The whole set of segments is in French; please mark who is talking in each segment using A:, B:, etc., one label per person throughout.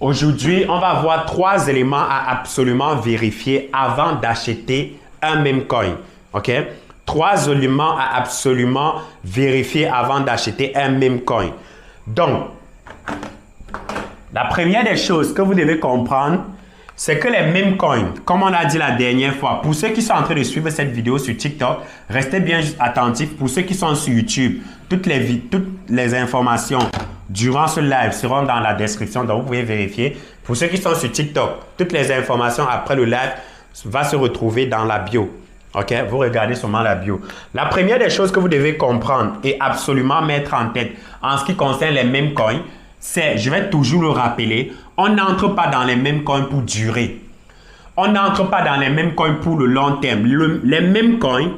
A: Aujourd'hui, on va voir 3 éléments à absolument vérifier avant d'acheter un meme coin. OK? 3 éléments à absolument vérifier avant d'acheter un meme coin. Donc, la première des choses que vous devez comprendre, c'est que les meme coins, comme on a dit la dernière fois, pour ceux qui sont en train de suivre cette vidéo sur TikTok, restez bien attentifs. Pour ceux qui sont sur YouTube, toutes les informations durant ce live seront dans la description, donc vous pouvez vérifier. Pour ceux qui sont sur TikTok, toutes les informations après le live vont se retrouver dans la bio. OK? Vous regardez seulement la bio. La première des choses que vous devez comprendre et absolument mettre en tête en ce qui concerne les meme coins, c'est, je vais toujours le rappeler, on n'entre pas dans les meme coins pour durer. On n'entre pas dans les meme coins pour le long terme. Les meme coins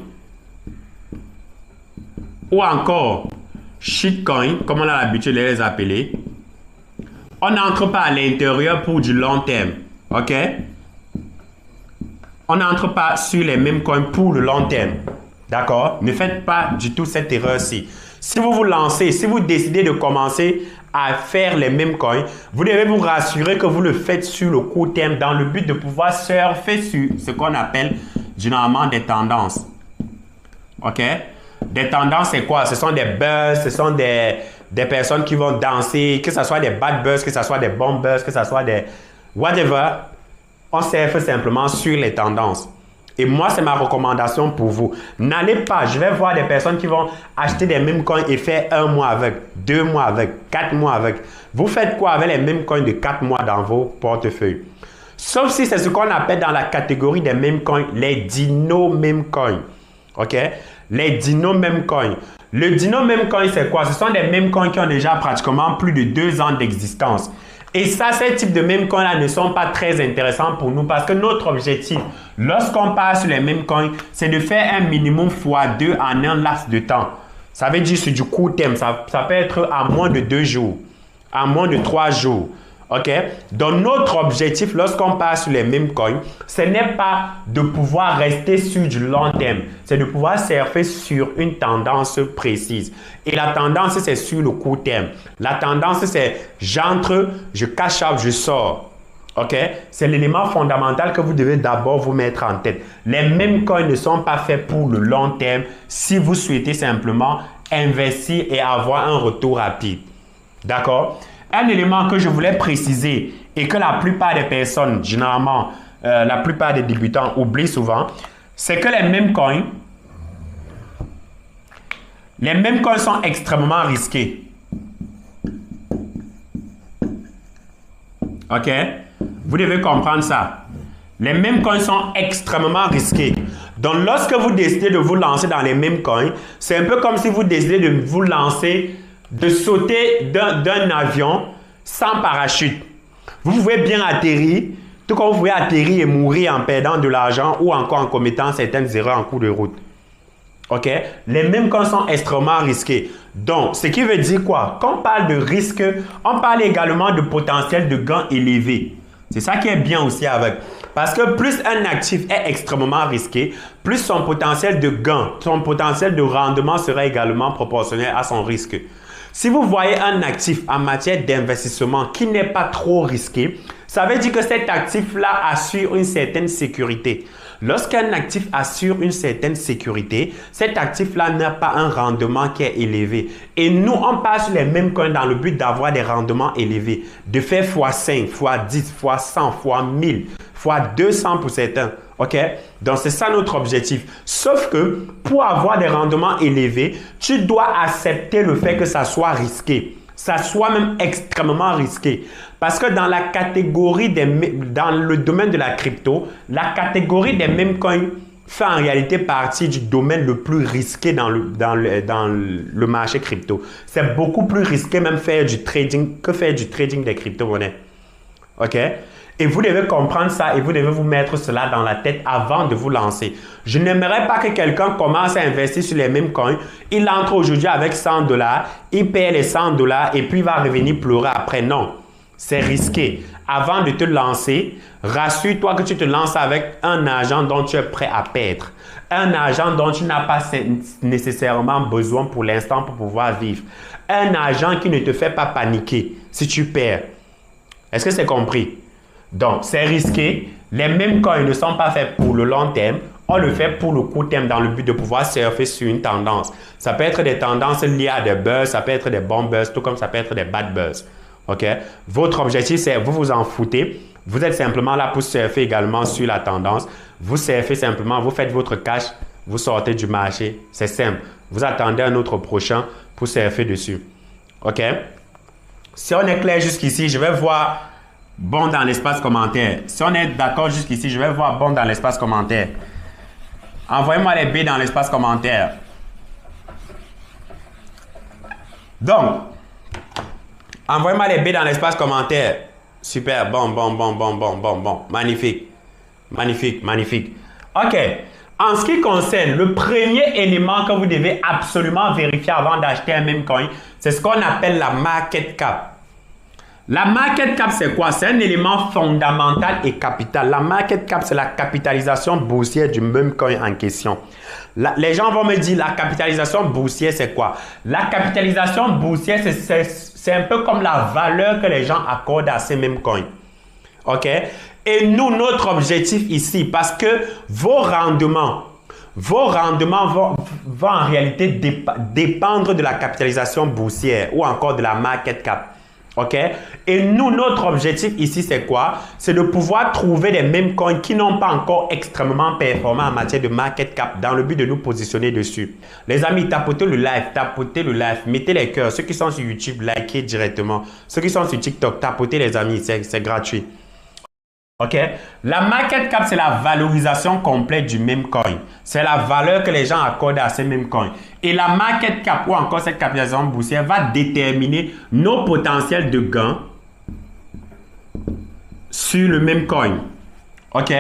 A: ou encore shitcoin, comme on a l'habitude de les appeler, on n'entre pas à l'intérieur pour du long terme. OK? On n'entre pas sur les mêmes coins pour le long terme. D'accord? Ne faites pas du tout cette erreur-ci. Si vous vous lancez, si vous décidez de commencer à faire les mêmes coins, vous devez vous rassurer que vous le faites sur le court terme dans le but de pouvoir surfer sur ce qu'on appelle généralement des tendances. OK? Des tendances, c'est quoi? Ce sont des buzz, ce sont des personnes qui vont danser, que ce soit des bad buzz, que ce soit des bons buzz, que ce soit des whatever. On surfe simplement sur les tendances. Et moi, c'est ma recommandation pour vous. N'allez pas, je vais voir des personnes qui vont acheter des meme coins et faire 1 mois avec, 2 mois avec, 4 mois avec. Vous faites quoi avec les meme coins de 4 mois dans vos portefeuilles? Sauf si c'est ce qu'on appelle dans la catégorie des meme coins, les dino meme coins. OK? Les dino meme coins. Le dino meme coin, c'est quoi? Ce sont des meme coins qui ont déjà pratiquement plus de 2 ans d'existence. Et ça, ces types de meme coins-là ne sont pas très intéressants pour nous parce que notre objectif, lorsqu'on passe sur les meme coins, c'est de faire un minimum x2 en un laps de temps. Ça veut dire sur du court terme. Ça peut être à moins de 2 jours, à moins de 3 jours. OK? Donc, notre objectif, lorsqu'on passe sur les meme coins, ce n'est pas de pouvoir rester sur du long terme. C'est de pouvoir surfer sur une tendance précise. Et la tendance, c'est sur le court terme. La tendance, c'est j'entre, je cash out, je sors. OK? C'est l'élément fondamental que vous devez d'abord vous mettre en tête. Les meme coins ne sont pas faits pour le long terme si vous souhaitez simplement investir et avoir un retour rapide. D'accord? Un élément que je voulais préciser et que la plupart des personnes, généralement, la plupart des débutants oublient souvent, c'est que les meme coins sont extrêmement risqués. OK? Vous devez comprendre ça. Les meme coins sont extrêmement risqués. Donc, lorsque vous décidez de vous lancer dans les meme coins, c'est un peu comme si vous décidez de vous lancer, de sauter d'un avion sans parachute. Vous pouvez bien atterrir, tout comme vous pouvez atterrir et mourir en perdant de l'argent ou encore en commettant certaines erreurs en cours de route. OK? Les meme coins sont extrêmement risqués. Donc, ce qui veut dire quoi? Quand on parle de risque, on parle également de potentiel de gain élevé. C'est ça qui est bien aussi avec. Parce que plus un actif est extrêmement risqué, plus son potentiel de gain, son potentiel de rendement sera également proportionnel à son risque. Si vous voyez un actif en matière d'investissement qui n'est pas trop risqué, ça veut dire que cet actif-là assure une certaine sécurité. Lorsqu'un actif assure une certaine sécurité, cet actif-là n'a pas un rendement qui est élevé. Et nous, on passe sur les mêmes coins dans le but d'avoir des rendements élevés, de faire x5, x10, x100, x1000, x200 pour certains. OK? Donc, c'est ça notre objectif. Sauf que pour avoir des rendements élevés, tu dois accepter le fait que ça soit risqué. Ça soit même extrêmement risqué. Parce que dans la catégorie dans le domaine de la crypto, la catégorie des meme coins fait en réalité partie du domaine le plus risqué dans le marché crypto. C'est beaucoup plus risqué même faire du trading que faire du trading des crypto-monnaies. OK? Et vous devez comprendre ça et vous devez vous mettre cela dans la tête avant de vous lancer. Je n'aimerais pas que quelqu'un commence à investir sur les mêmes coins. Il entre aujourd'hui avec 100 $, il paie les 100 $ et puis il va revenir pleurer après. Non, c'est risqué. Avant de te lancer, rassure-toi que tu te lances avec un argent dont tu es prêt à perdre. Un argent dont tu n'as pas nécessairement besoin pour l'instant pour pouvoir vivre. Un argent qui ne te fait pas paniquer si tu perds. Est-ce que c'est compris? Donc, c'est risqué. Les mêmes coins ne sont pas faits pour le long terme. On le fait pour le court terme dans le but de pouvoir surfer sur une tendance. Ça peut être des tendances liées à des buzz, ça peut être des bons buzz, tout comme ça peut être des bad buzz. OK? Votre objectif, c'est vous vous en foutez. Vous êtes simplement là pour surfer également sur la tendance. Vous surfez simplement, vous faites votre cash, vous sortez du marché. C'est simple. Vous attendez un autre prochain pour surfer dessus. OK? Si on est clair jusqu'ici, je vais voir bon dans l'espace commentaire. Si on est d'accord jusqu'ici, je vais voir bon dans l'espace commentaire. Envoyez-moi les B dans l'espace commentaire. Donc, envoyez-moi les B dans l'espace commentaire. Super, bon. Magnifique. OK. En ce qui concerne le premier élément que vous devez absolument vérifier avant d'acheter un même coin, c'est ce qu'on appelle la market cap. La market cap, c'est quoi? C'est un élément fondamental et capital. La market cap, c'est la capitalisation boursière du même coin en question. Les gens vont me dire, la capitalisation boursière, c'est quoi? La capitalisation boursière, c'est un peu comme la valeur que les gens accordent à ces mêmes coins. OK? Et nous, notre objectif ici, parce que vos rendements vont en réalité dépendre de la capitalisation boursière ou encore de la market cap. OK? Et nous, notre objectif ici, c'est quoi? C'est de pouvoir trouver les mêmes coins qui n'ont pas encore extrêmement performé en matière de market cap dans le but de nous positionner dessus. Les amis, tapotez le live, mettez les cœurs. Ceux qui sont sur YouTube, likez directement. Ceux qui sont sur TikTok, tapotez les amis, c'est gratuit. OK? La market cap, c'est la valorisation complète du même coin. C'est la valeur que les gens accordent à ces mêmes coins. Et la market cap ou encore cette capitalisation boursière va déterminer nos potentiels de gains sur le même coin. OK?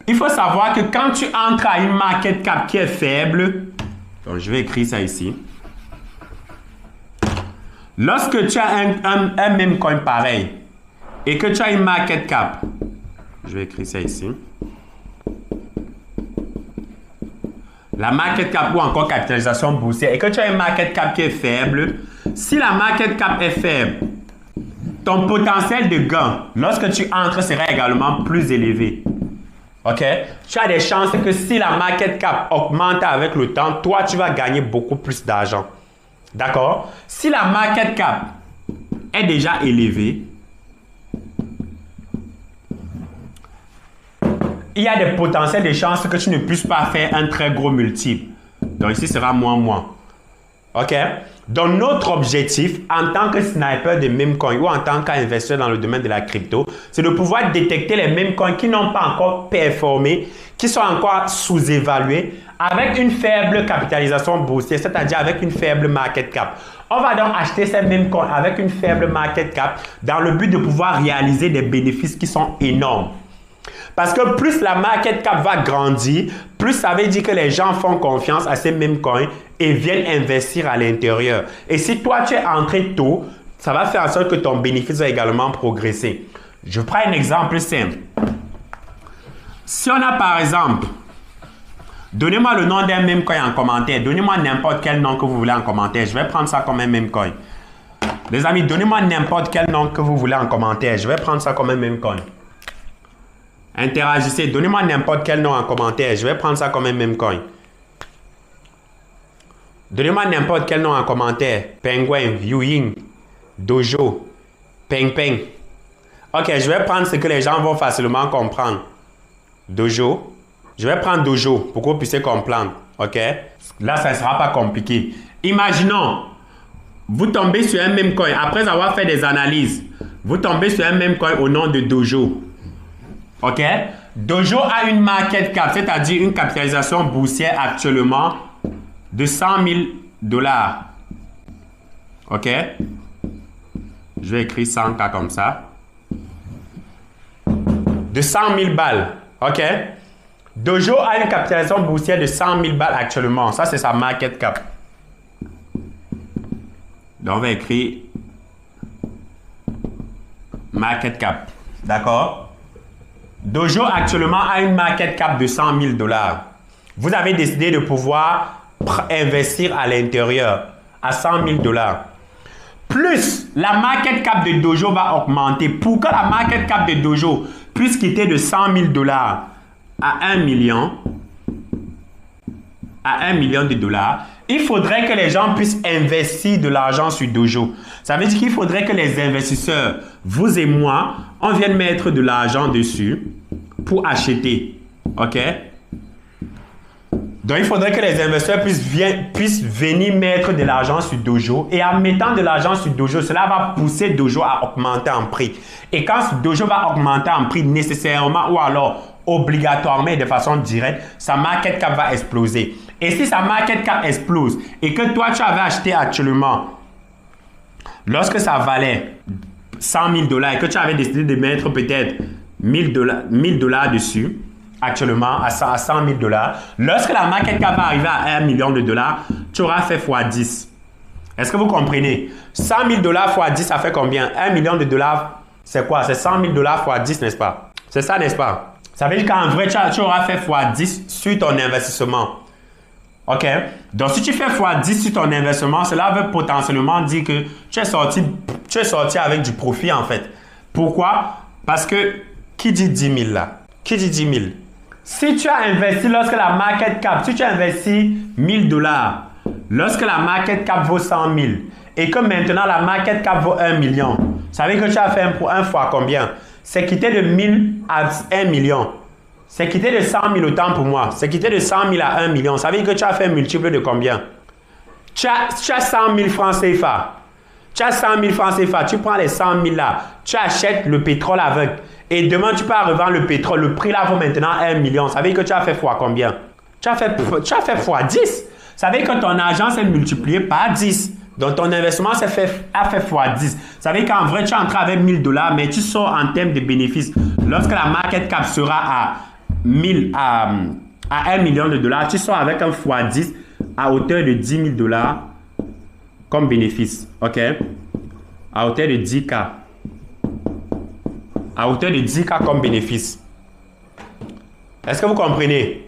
A: Il faut savoir que quand tu entres à une market cap qui est faible, donc je vais écrire ça ici. Lorsque tu as un même coin pareil et que tu as une market cap, je vais écrire ça ici. La market cap ou encore capitalisation boursière et que tu as une market cap qui est faible, si la market cap est faible, ton potentiel de gain lorsque tu entres sera également plus élevé. OK? Tu as des chances que si la market cap augmente avec le temps, toi, tu vas gagner beaucoup plus d'argent. D'accord? Si la market cap est déjà élevée, il y a des potentiels de chances que tu ne puisses pas faire un très gros multiple. Donc ici, ce sera moins. OK? Donc notre objectif en tant que sniper de meme coin ou en tant qu'investisseur dans le domaine de la crypto, c'est de pouvoir détecter les mêmes coins qui n'ont pas encore performé, qui sont encore sous-évalués avec une faible capitalisation boursière, c'est-à-dire avec une faible market cap. On va donc acheter ces mêmes coins avec une faible market cap dans le but de pouvoir réaliser des bénéfices qui sont énormes. Parce que plus la market cap va grandir, plus ça veut dire que les gens font confiance à ces mêmes coins et viennent investir à l'intérieur. Et si toi, tu es entré tôt, ça va faire en sorte que ton bénéfice va également progresser. Je prends un exemple simple. Si on a par exemple, donnez-moi le nom d'un même coin en commentaire. Donnez-moi n'importe quel nom que vous voulez en commentaire. Je vais prendre ça comme un même coin. Les amis, donnez-moi n'importe quel nom que vous voulez en commentaire. Je vais prendre ça comme un même coin. Interagissez, donnez-moi n'importe quel nom en commentaire. Je vais prendre ça comme un même coin. Donnez-moi n'importe quel nom en commentaire. Penguin, Viewing, Dojo, Peng. Ok, je vais prendre ce que les gens vont facilement comprendre. Dojo. Je vais prendre Dojo pour que vous puissiez comprendre. Ok? Là, ça ne sera pas compliqué. Imaginons, vous tombez sur un même coin. Après avoir fait des analyses, vous tombez sur un même coin au nom de Dojo. OK? Dojo a une market cap, c'est-à-dire une capitalisation boursière actuellement de 100 000 $. OK? Je vais écrire 100K comme ça. De 100 000 balles. OK? Dojo a une capitalisation boursière de 100 000 balles actuellement. Ça, c'est sa market cap. Donc, on va écrire market cap. D'accord? Dojo actuellement a une market cap de 100 000 $. Vous avez décidé de pouvoir investir à l'intérieur à 100 000 $. plus la market cap de Dojo va augmenter. Pour que la market cap de Dojo puisse quitter de 100 000 $ à 1 million, de dollars, il faudrait que les gens puissent investir de l'argent sur Dojo. Ça veut dire qu'il faudrait que les investisseurs, vous et moi, on vienne mettre de l'argent dessus pour acheter. OK? Donc, il faudrait que les investisseurs puissent venir mettre de l'argent sur Dojo. Et en mettant de l'argent sur Dojo, cela va pousser Dojo à augmenter en prix. Et quand Dojo va augmenter en prix nécessairement ou alors obligatoirement et de façon directe, sa market cap va exploser. Et si sa market cap explose et que toi, tu avais acheté actuellement, lorsque ça valait 100 000 $ et que tu avais décidé de mettre peut-être 1000 $ dessus, actuellement à 100 000 $, lorsque la market cap va arriver à 1 million de dollars, tu auras fait x10. Est-ce que vous comprenez? 100 000 $ x10, ça fait combien? 1 million de dollars, c'est quoi? C'est 100 000 $ x10, n'est-ce pas? C'est ça, n'est-ce pas? Ça veut dire qu'en vrai, tu auras fait x10 sur ton investissement. OK? Donc, si tu fais x10 sur ton investissement, cela veut potentiellement dire que tu es sorti avec du profit, en fait. Pourquoi? Parce que, qui dit 10 000 là? Qui dit 10 000? Si tu as investi lorsque la market cap, si tu as investi 1000 $, lorsque la market cap vaut 100 000 et que maintenant la market cap vaut 1 million, ça veut dire que tu as fait un fois combien? C'est quitté de 1000 à 1 million. C'est quitté de 100 000 autant pour moi. C'est quitté de 100 000 à 1 million. Ça veut dire que tu as fait un multiple de combien? Tu as 100 000 francs CFA. Tu as 100 000 francs CFA. Tu prends les 100 000 là. Tu achètes le pétrole avec. Et demain, tu peux revendre le pétrole. Le prix là vaut maintenant 1 million. Ça veut dire que tu as fait fois combien? Tu as fait fois 10. Ça veut dire que ton argent s'est multiplié par 10. Donc, ton investissement a fait fois 10. Ça veut dire qu'en vrai, tu es entré avec 1000 $, mais tu sors en termes de bénéfices. Lorsque la market cap sera à 1 million de dollars, tu sors avec un fois 10 à hauteur de 10 000 $ comme bénéfice. OK? À hauteur de 10K. À hauteur de 10K comme bénéfice. Est-ce que vous comprenez?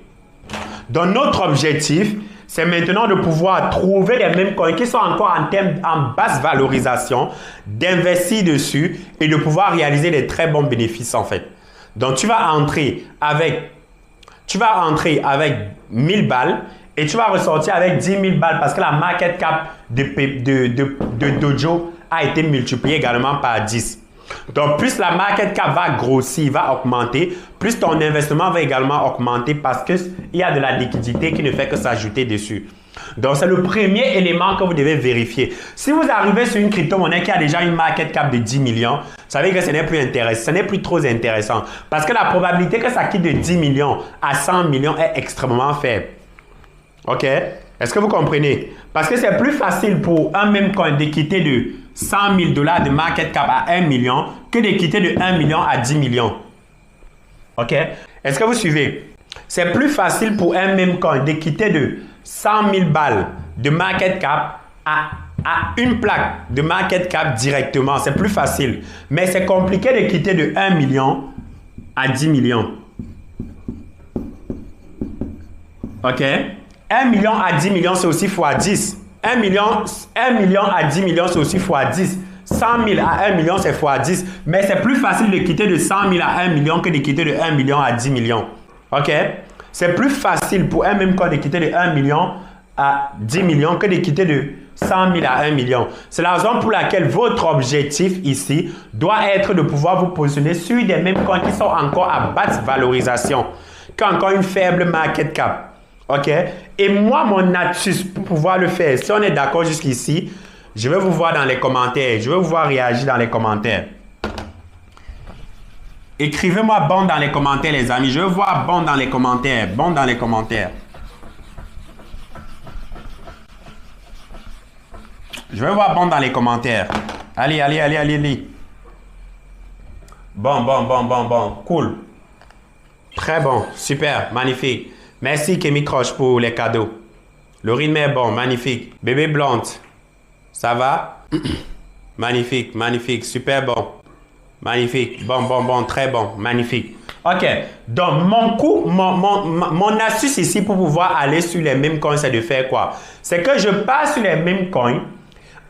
A: Donc, notre objectif, c'est maintenant de pouvoir trouver les mêmes coins qui sont encore en basse valorisation, d'investir dessus et de pouvoir réaliser des très bons bénéfices en fait. Donc, tu vas entrer avec 1000 balles et tu vas ressortir avec 10 000 balles parce que la market cap de Dojo a été multipliée également par 10. Donc, plus la market cap va grossir, va augmenter, plus ton investissement va également augmenter parce qu'il y a de la liquidité qui ne fait que s'ajouter dessus. Donc, c'est le premier élément que vous devez vérifier. Si vous arrivez sur une crypto-monnaie qui a déjà une market cap de 10 millions, ça veut dire que ce n'est plus intéressant, ce n'est plus trop intéressant. Parce que la probabilité que ça quitte de 10 millions à 100 millions est extrêmement faible. OK? Est-ce que vous comprenez? Parce que c'est plus facile pour un même coin de quitter de 100 000 $ de market cap à 1 million que de quitter de 1 million à 10 millions. OK? Est-ce que vous suivez? C'est plus facile pour un même coin de quitter de 100 000 balles de market cap à une plaque de market cap directement. C'est plus facile. Mais c'est compliqué de quitter de 1 million à 10 millions. OK? 1 million à 10 millions, c'est aussi fois 10. 1 million à 10 millions, c'est aussi fois 10. 100 000 à 1 million, c'est fois 10. Mais c'est plus facile de quitter de 100 000 à 1 million que de quitter de 1 million à 10 millions. OK? C'est plus facile pour un même coin de quitter de 1 million à 10 millions que de quitter de 100 000 à 1 million. C'est la raison pour laquelle votre objectif ici doit être de pouvoir vous positionner sur des mêmes coins qui sont encore à basse valorisation, qui ont encore une faible market cap. OK? Et moi, mon astuce pour pouvoir le faire, si on est d'accord jusqu'ici, je vais vous voir dans les commentaires. Je vais vous voir réagir dans les commentaires. Écrivez-moi bon dans les commentaires, les amis. Je veux voir bon dans les commentaires. Bon dans les commentaires. Je veux voir bon dans les commentaires. Allez, allez, allez, allez, allez. Bon. Cool. Très bon. Super. Magnifique. Merci Kémy Croche pour les cadeaux. Le rythme est bon. Magnifique. Bébé Blonde. Ça va? Magnifique. Magnifique. Super bon. Magnifique. Bon. Très bon. Magnifique. OK. Donc, mon astuce ici pour pouvoir aller sur les mêmes coins, c'est de faire quoi? C'est que je passe sur les mêmes coins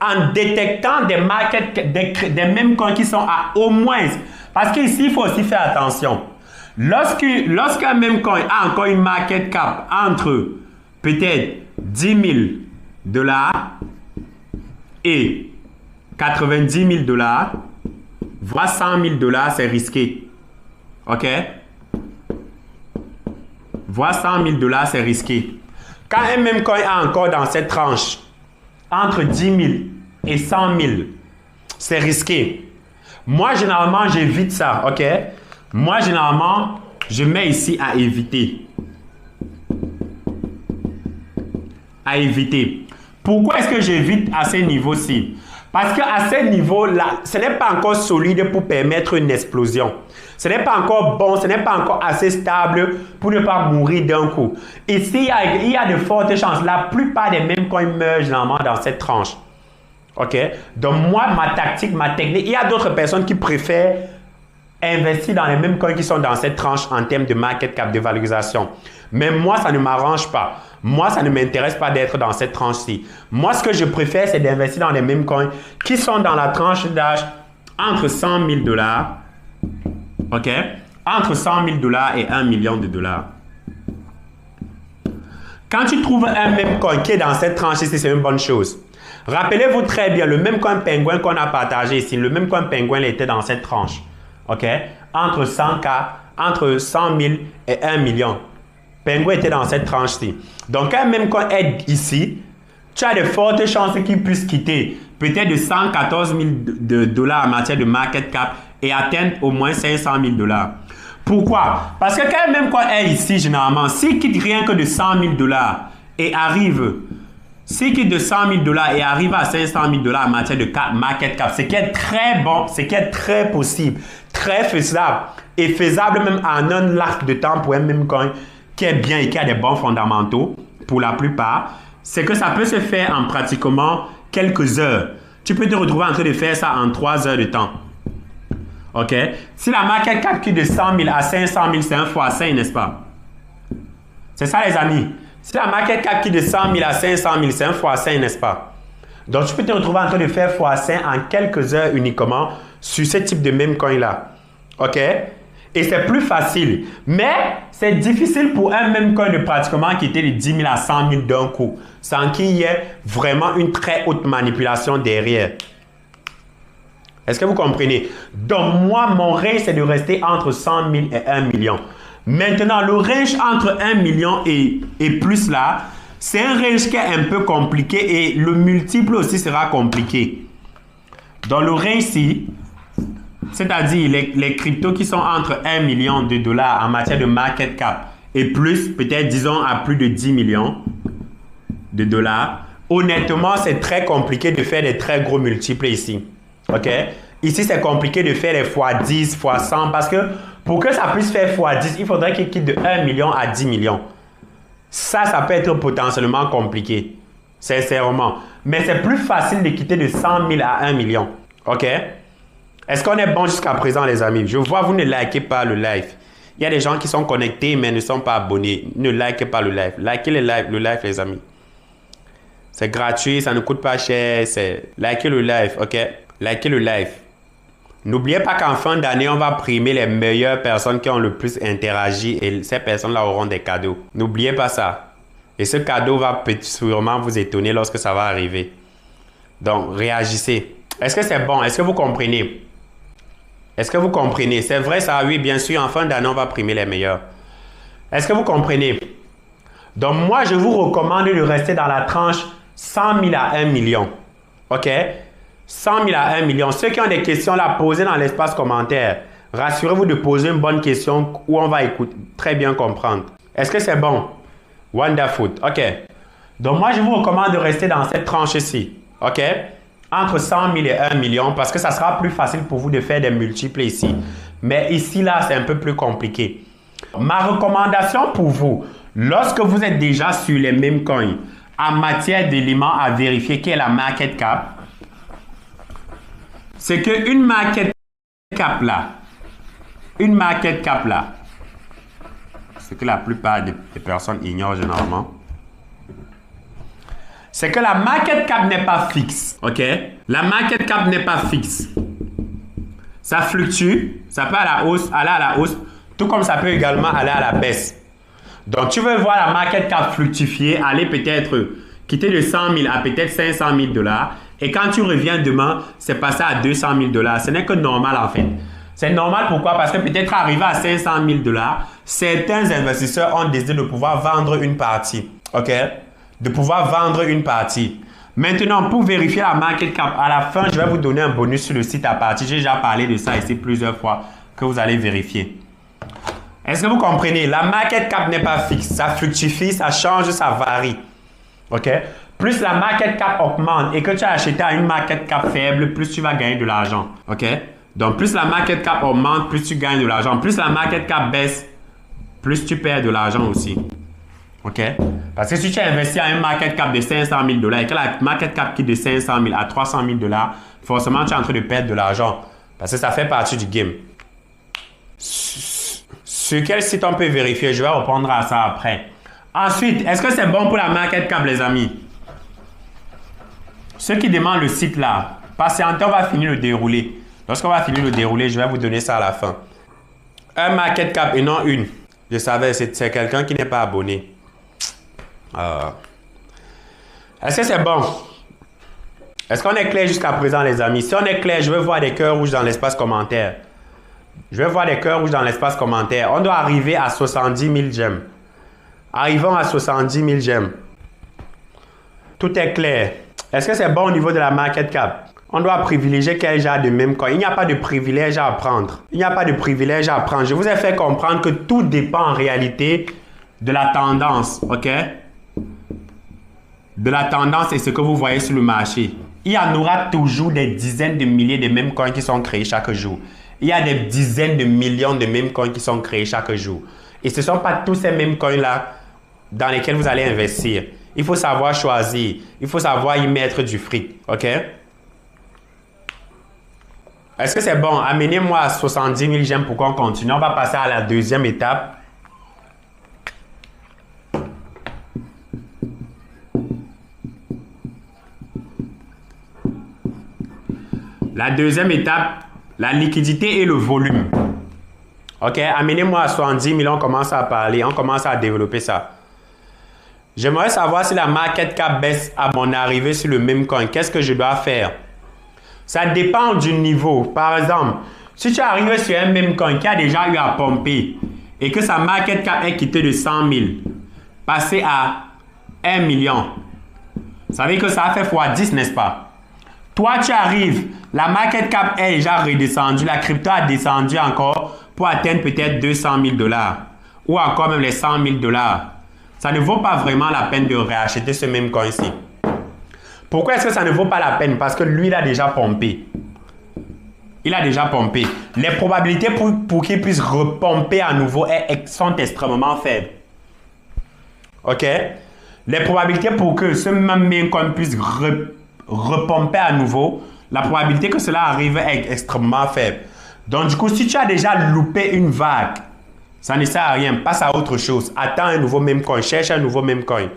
A: en détectant des mêmes coins qui sont à au moins. Parce qu'ici, il faut aussi faire attention. Lorsqu'un même coin a encore une market cap entre peut-être 10 000 dollars et 90 000 dollars, voire 100 000 dollars, c'est risqué. OK? Voire 100 000 dollars, c'est risqué. Quand un même coin a encore dans cette tranche entre 10 000 et 100 000, c'est risqué. Moi, généralement, j'évite ça. OK? Moi, généralement, je mets ici à éviter. À éviter. Pourquoi est-ce que j'évite à ces niveaux-ci? Parce qu'à ces niveaux-là, ce n'est pas encore solide pour permettre une explosion. Ce n'est pas encore bon, ce n'est pas encore assez stable pour ne pas mourir d'un coup. Ici, il y a de fortes chances. La plupart des mêmes coins meurent généralement dans cette tranche. OK? Donc moi, ma tactique, ma technique, il y a d'autres personnes qui préfèrent investir dans les mêmes coins qui sont dans cette tranche en termes de market cap, de valorisation. Mais moi, ça ne m'arrange pas. Moi, ça ne m'intéresse pas d'être dans cette tranche-ci. Moi, ce que je préfère, c'est d'investir dans les mêmes coins qui sont dans la tranche d'âge entre 100 000 dollars, OK? Entre 100 000 dollars et 1 million de dollars. Quand tu trouves un même coin qui est dans cette tranche-ci, c'est une bonne chose. Rappelez-vous très bien, le même coin pingouin qu'on a partagé ici, le même coin pingouin était dans cette tranche. OK? Entre 100K, entre 100 000 et 1 million. Pingouin était dans cette tranche-ci. Donc, quand même coin est ici, tu as de fortes chances qu'il puisse quitter peut-être de 114 000 dollars en matière de market cap et atteindre au moins 500 000 dollars. Pourquoi? Parce que quand même coin est ici, généralement, s'il quitte rien que de 100 000 dollars et arrive, s'il quitte de 100 000 dollars et arrive à 500 000 dollars en matière de market cap, ce qui est très bon, ce qui est très possible, très faisable et faisable même en un laps de temps pour un même coin qui est bien et qui a des bons fondamentaux pour la plupart, c'est que ça peut se faire en pratiquement quelques heures. Tu peux te retrouver en train de faire ça en 3 heures de temps. OK? Si la market cap quitte de 100 000 à 500 000, c'est un fois 5, n'est-ce pas? C'est ça, les amis. Si la market cap quitte de 100 000 à 500 000, c'est un fois 5, n'est-ce pas? Donc, tu peux te retrouver en train de faire fois 5 en quelques heures uniquement sur ce type de même coin-là. OK? Et c'est plus facile. Mais c'est difficile pour un même coin de pratiquement quitter de 10 000 à 100 000 d'un coup, sans qu'il y ait vraiment une très haute manipulation derrière. Est-ce que vous comprenez? Donc, moi, mon range, c'est de rester entre 100 000 et 1 million. Maintenant, le range entre 1 million et plus là, c'est un range qui est un peu compliqué et le multiple aussi sera compliqué. Dans le range-ci, c'est-à-dire les cryptos qui sont entre 1 million de dollars en matière de market cap et plus, peut-être disons à plus de 10 millions de dollars, honnêtement, c'est très compliqué de faire des très gros multiples ici. OK? Ici, c'est compliqué de faire les x10, x100 parce que pour que ça puisse faire x10, il faudrait qu'il quitte de 1 million à 10 millions. Ça peut être potentiellement compliqué, sincèrement. Mais c'est plus facile de quitter de 100 000 à 1 million. OK? Est-ce qu'on est bon jusqu'à présent, les amis? Je vois, vous ne likez pas le live. Il y a des gens qui sont connectés, mais ne sont pas abonnés. Ne likez pas le live. Likez le live, les amis. C'est gratuit, ça ne coûte pas cher. Likez le live, OK? Likez le live. N'oubliez pas qu'en fin d'année, on va primer les meilleures personnes qui ont le plus interagi et ces personnes-là auront des cadeaux. N'oubliez pas ça. Et ce cadeau va sûrement vous étonner lorsque ça va arriver. Donc, réagissez. Est-ce que c'est bon? Est-ce que vous comprenez? Est-ce que vous comprenez? C'est vrai ça? Oui, bien sûr, en fin d'année, on va primer les meilleurs. Est-ce que vous comprenez? Donc, moi, je vous recommande de rester dans la tranche 100 000 à 1 million. OK? 100 000 à 1 million. Ceux qui ont des questions là, posez dans l'espace commentaire. Rassurez-vous de poser une bonne question où on va écouter, très bien comprendre. Est-ce que c'est bon? Wonderful. OK. Donc, moi, je vous recommande de rester dans cette tranche-ci. OK? Entre 100 000 et 1 million parce que ça sera plus facile pour vous de faire des multiples ici. Mais ici, là, c'est un peu plus compliqué. Ma recommandation pour vous, lorsque vous êtes déjà sur les mêmes coins, en matière d'éléments à vérifier qui est la market cap, c'est qu'une market cap là, ce que la plupart des personnes ignorent généralement, c'est que la market cap n'est pas fixe. OK? La market cap n'est pas fixe. Ça fluctue. Ça peut aller à la hausse, tout comme ça peut également aller à la baisse. Donc, tu veux voir la market cap fructifier, aller peut-être quitter de 100 000 à peut-être 500 000 $. Et quand tu reviens demain, c'est passé à 200 000 $. Ce n'est que normal en fait. C'est normal pourquoi? Parce que peut-être arrivé à 500 000 $, certains investisseurs ont décidé de pouvoir vendre une partie. OK? De pouvoir vendre une partie. Maintenant, pour vérifier la market cap, à la fin, je vais vous donner un bonus sur le site à partir. J'ai déjà parlé de ça ici plusieurs fois que vous allez vérifier. Est-ce que vous comprenez? La market cap n'est pas fixe. Ça fluctue, ça change, ça varie. OK? Plus la market cap augmente et que tu as acheté à une market cap faible, plus tu vas gagner de l'argent. OK? Donc, plus la market cap augmente, plus tu gagnes de l'argent. Plus la market cap baisse, plus tu perds de l'argent aussi. OK? Parce que si tu as investi à une market cap de 500 000 $ et que la market cap quitte de 500 000 à 300 000 $, forcément, tu es en train de perdre de l'argent. Parce que ça fait partie du game. Sur quel site on peut vérifier? Je vais répondre à ça après. Ensuite, est-ce que c'est bon pour la market cap, les amis? Ceux qui demandent le site là, patientez, on va finir le déroulé. Lorsqu'on va finir le déroulé, je vais vous donner ça à la fin. Un market cap et non une. Je savais, c'est quelqu'un qui n'est pas abonné. Est-ce que c'est bon? Est-ce qu'on est clair jusqu'à présent, les amis? Si on est clair, je veux voir des cœurs rouges dans l'espace commentaire. Je vais voir des cœurs rouges dans l'espace commentaire. On doit arriver à 70 000 j'aime. Arrivons à 70 000 j'aime. Tout est clair. Est-ce que c'est bon au niveau de la market cap? On doit privilégier quel genre de même coin. Il n'y a pas de privilège à prendre. Il n'y a pas de privilège à prendre. Je vous ai fait comprendre que tout dépend en réalité de la tendance. OK? De la tendance et ce que vous voyez sur le marché. Il y en aura toujours des dizaines de milliers de mêmes coins qui sont créés chaque jour. Il y a des dizaines de millions de mêmes coins qui sont créés chaque jour. Et ce ne sont pas tous ces mêmes coins-là dans lesquels vous allez investir. Il faut savoir choisir. Il faut savoir y mettre du fric. OK? Est-ce que c'est bon? Amenez-moi à 70 000 j'aime pour qu'on continue. On va passer à la deuxième étape. La deuxième étape, la liquidité et le volume. OK, amenez-moi à 70 000, on commence à parler, on commence à développer ça. J'aimerais savoir si la market cap baisse à mon arrivée sur le même coin. Qu'est-ce que je dois faire? Ça dépend du niveau. Par exemple, si tu arrives sur un même coin qui a déjà eu à pomper et que sa market cap est quittée de 100 000, passé à 1 million, ça veut dire que ça a fait x10, n'est-ce pas? Toi, tu arrives, la market cap est déjà redescendue, la crypto a descendu encore pour atteindre peut-être 200 000 $ ou encore même les 100 000 $. Ça ne vaut pas vraiment la peine de réacheter ce même coin-ci. Pourquoi est-ce que ça ne vaut pas la peine? Parce que lui, il a déjà pompé. Il a déjà pompé. Les probabilités pour qu'il puisse repomper à nouveau sont extrêmement faibles. OK? Les probabilités pour que ce même coin puisse repomper à nouveau, la probabilité que cela arrive est extrêmement faible. Donc, du coup, si tu as déjà loupé une vague, ça ne sert à rien. Passe à autre chose. Attends un nouveau même coin. Cherche un nouveau même coin.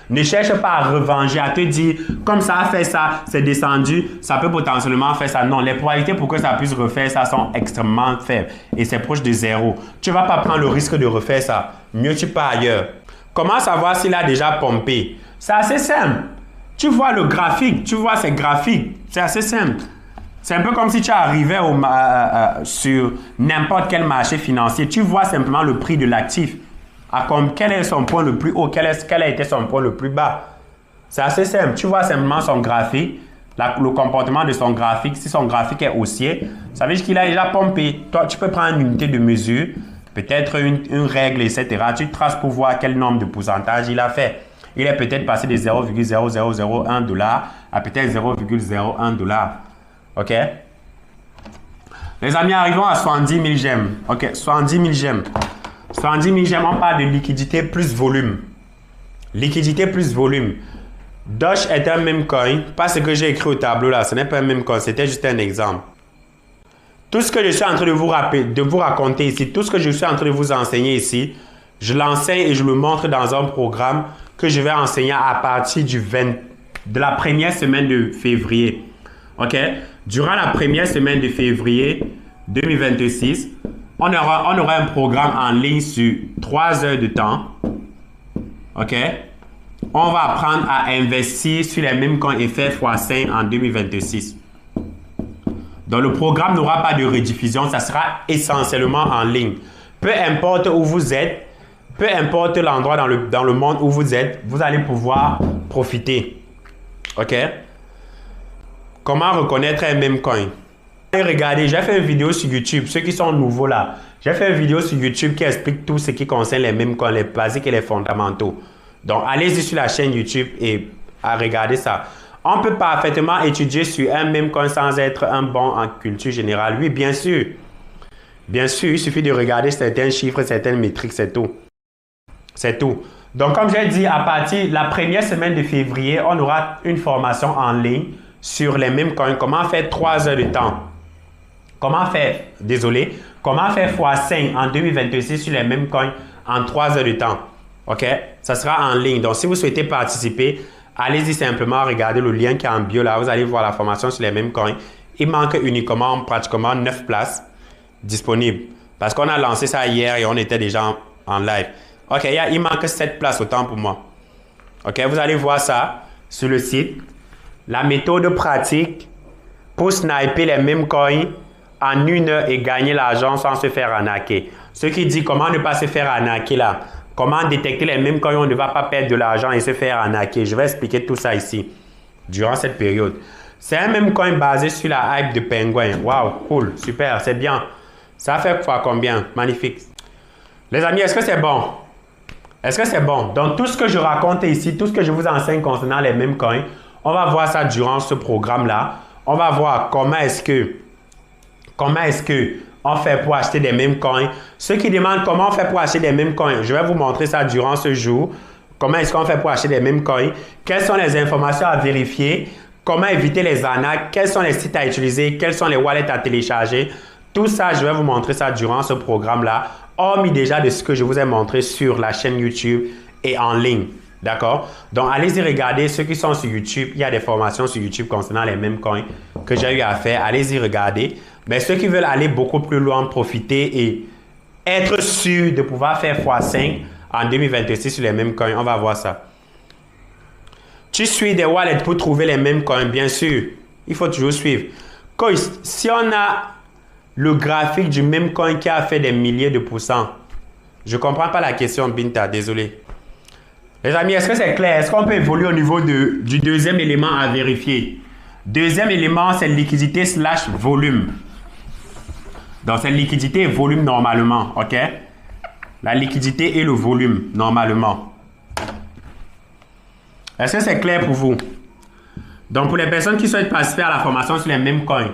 A: Ne cherche pas à revenger, à te dire, comme ça a fait ça, c'est descendu, ça peut potentiellement faire ça. Non, les probabilités pour que ça puisse refaire ça sont extrêmement faibles. Et c'est proche de zéro. Tu ne vas pas prendre le risque de refaire ça. Mieux tu pars ailleurs. Comment savoir s'il a déjà pompé? C'est assez simple. Tu vois le graphique, tu vois ces graphiques. C'est assez simple. C'est un peu comme si tu arrivais sur n'importe quel marché financier. Tu vois simplement le prix de l'actif. Quel est son point le plus haut, quel a été son point le plus bas. C'est assez simple. Tu vois simplement son graphique, le comportement de son graphique. Si son graphique est haussier, ça veut dire qu'il a déjà pompé. Toi, tu peux prendre une unité de mesure, peut-être une règle, etc. Tu traces pour voir quel nombre de pourcentage il a fait. Il est peut-être passé de 0,0001 $ à peut-être 0,01 $. OK? Les amis, arrivons à 70 000 j'aime. OK, 70 000 j'aime. 70 000 j'aime, on parle de liquidité plus volume. Liquidité plus volume. Doge est un même coin. Pas ce que j'ai écrit au tableau là, ce n'est pas un même coin, c'était juste un exemple. Tout ce que je suis en train de vous raconter ici, tout ce que je suis en train de vous enseigner ici, je l'enseigne et je le montre dans un programme que je vais enseigner à partir de la première semaine de février. OK? Durant la première semaine de février 2026, on aura un programme en ligne sur 3 heures de temps. OK? On va apprendre à investir sur les mêmes coins et faire x5 en 2026. Donc, le programme n'aura pas de rediffusion, ça sera essentiellement en ligne. Peu importe où vous êtes, peu importe l'endroit dans le monde où vous êtes, vous allez pouvoir profiter. OK? Comment reconnaître un meme coin? Regardez, j'ai fait une vidéo sur YouTube. Ceux qui sont nouveaux là, j'ai fait une vidéo sur YouTube qui explique tout ce qui concerne les meme coins, les basiques et les fondamentaux. Donc, allez-y sur la chaîne YouTube et à regarder ça. On peut parfaitement étudier sur un meme coin sans être un bon en culture générale. Oui, bien sûr. Bien sûr, il suffit de regarder certains chiffres, certaines métriques, c'est tout. C'est tout. Donc, comme j'ai dit, à partir de la première semaine de février, on aura une formation en ligne sur les mêmes coins. Comment faire 3 heures de temps. Comment faire x5 en 2026 sur les mêmes coins en 3 heures de temps. OK? Ça sera en ligne. Donc, si vous souhaitez participer, allez-y simplement, regardez le lien qui est en bio là. Vous allez voir la formation sur les mêmes coins. Il manque uniquement pratiquement 9 places disponibles. Parce qu'on a lancé ça hier et on était déjà en live. OK, il manque 7 places autant pour moi. OK, vous allez voir ça sur le site. La méthode pratique pour sniper les mêmes coins en 1 heure et gagner l'argent sans se faire arnaquer. Ce qui dit comment ne pas se faire arnaquer là. Comment détecter les mêmes coins, on ne va pas perdre de l'argent et se faire arnaquer. Je vais expliquer tout ça ici, durant cette période. C'est un même coin basé sur la hype de Penguin. Waouh, cool, super, c'est bien. Ça fait fois combien? Magnifique. Les amis, est-ce que c'est bon? Est-ce que c'est bon? Donc, tout ce que je raconte ici, tout ce que je vous enseigne concernant les mêmes coins, on va voir ça durant ce programme-là. On va voir comment est-ce que on fait pour acheter des mêmes coins. Ceux qui demandent comment on fait pour acheter des mêmes coins, je vais vous montrer ça durant ce jour. Comment est-ce qu'on fait pour acheter des mêmes coins? Quelles sont les informations à vérifier? Comment éviter les arnaques? Quels sont les sites à utiliser? Quels sont les wallets à télécharger? Tout ça, je vais vous montrer ça durant ce programme-là, hormis déjà de ce que je vous ai montré sur la chaîne YouTube et en ligne. D'accord? Donc, allez-y regarder ceux qui sont sur YouTube. Il y a des formations sur YouTube concernant les mêmes coins que j'ai eu à faire. Allez-y regarder. Mais ceux qui veulent aller beaucoup plus loin, profiter et être sûr de pouvoir faire x5 en 2026 sur les mêmes coins, on va voir ça. Tu suis des wallets pour trouver les mêmes coins, bien sûr. Il faut toujours suivre. Si on a le graphique du même coin qui a fait des milliers de pourcents, je ne comprends pas la question, Binta, désolé. Les amis, est-ce que c'est clair? Est-ce qu'on peut évoluer au niveau du deuxième élément à vérifier? Deuxième élément, c'est liquidité / volume. Donc, c'est liquidité et volume normalement, OK? La liquidité et le volume normalement. Est-ce que c'est clair pour vous? Donc, pour les personnes qui souhaitent participer à la formation sur les mêmes coins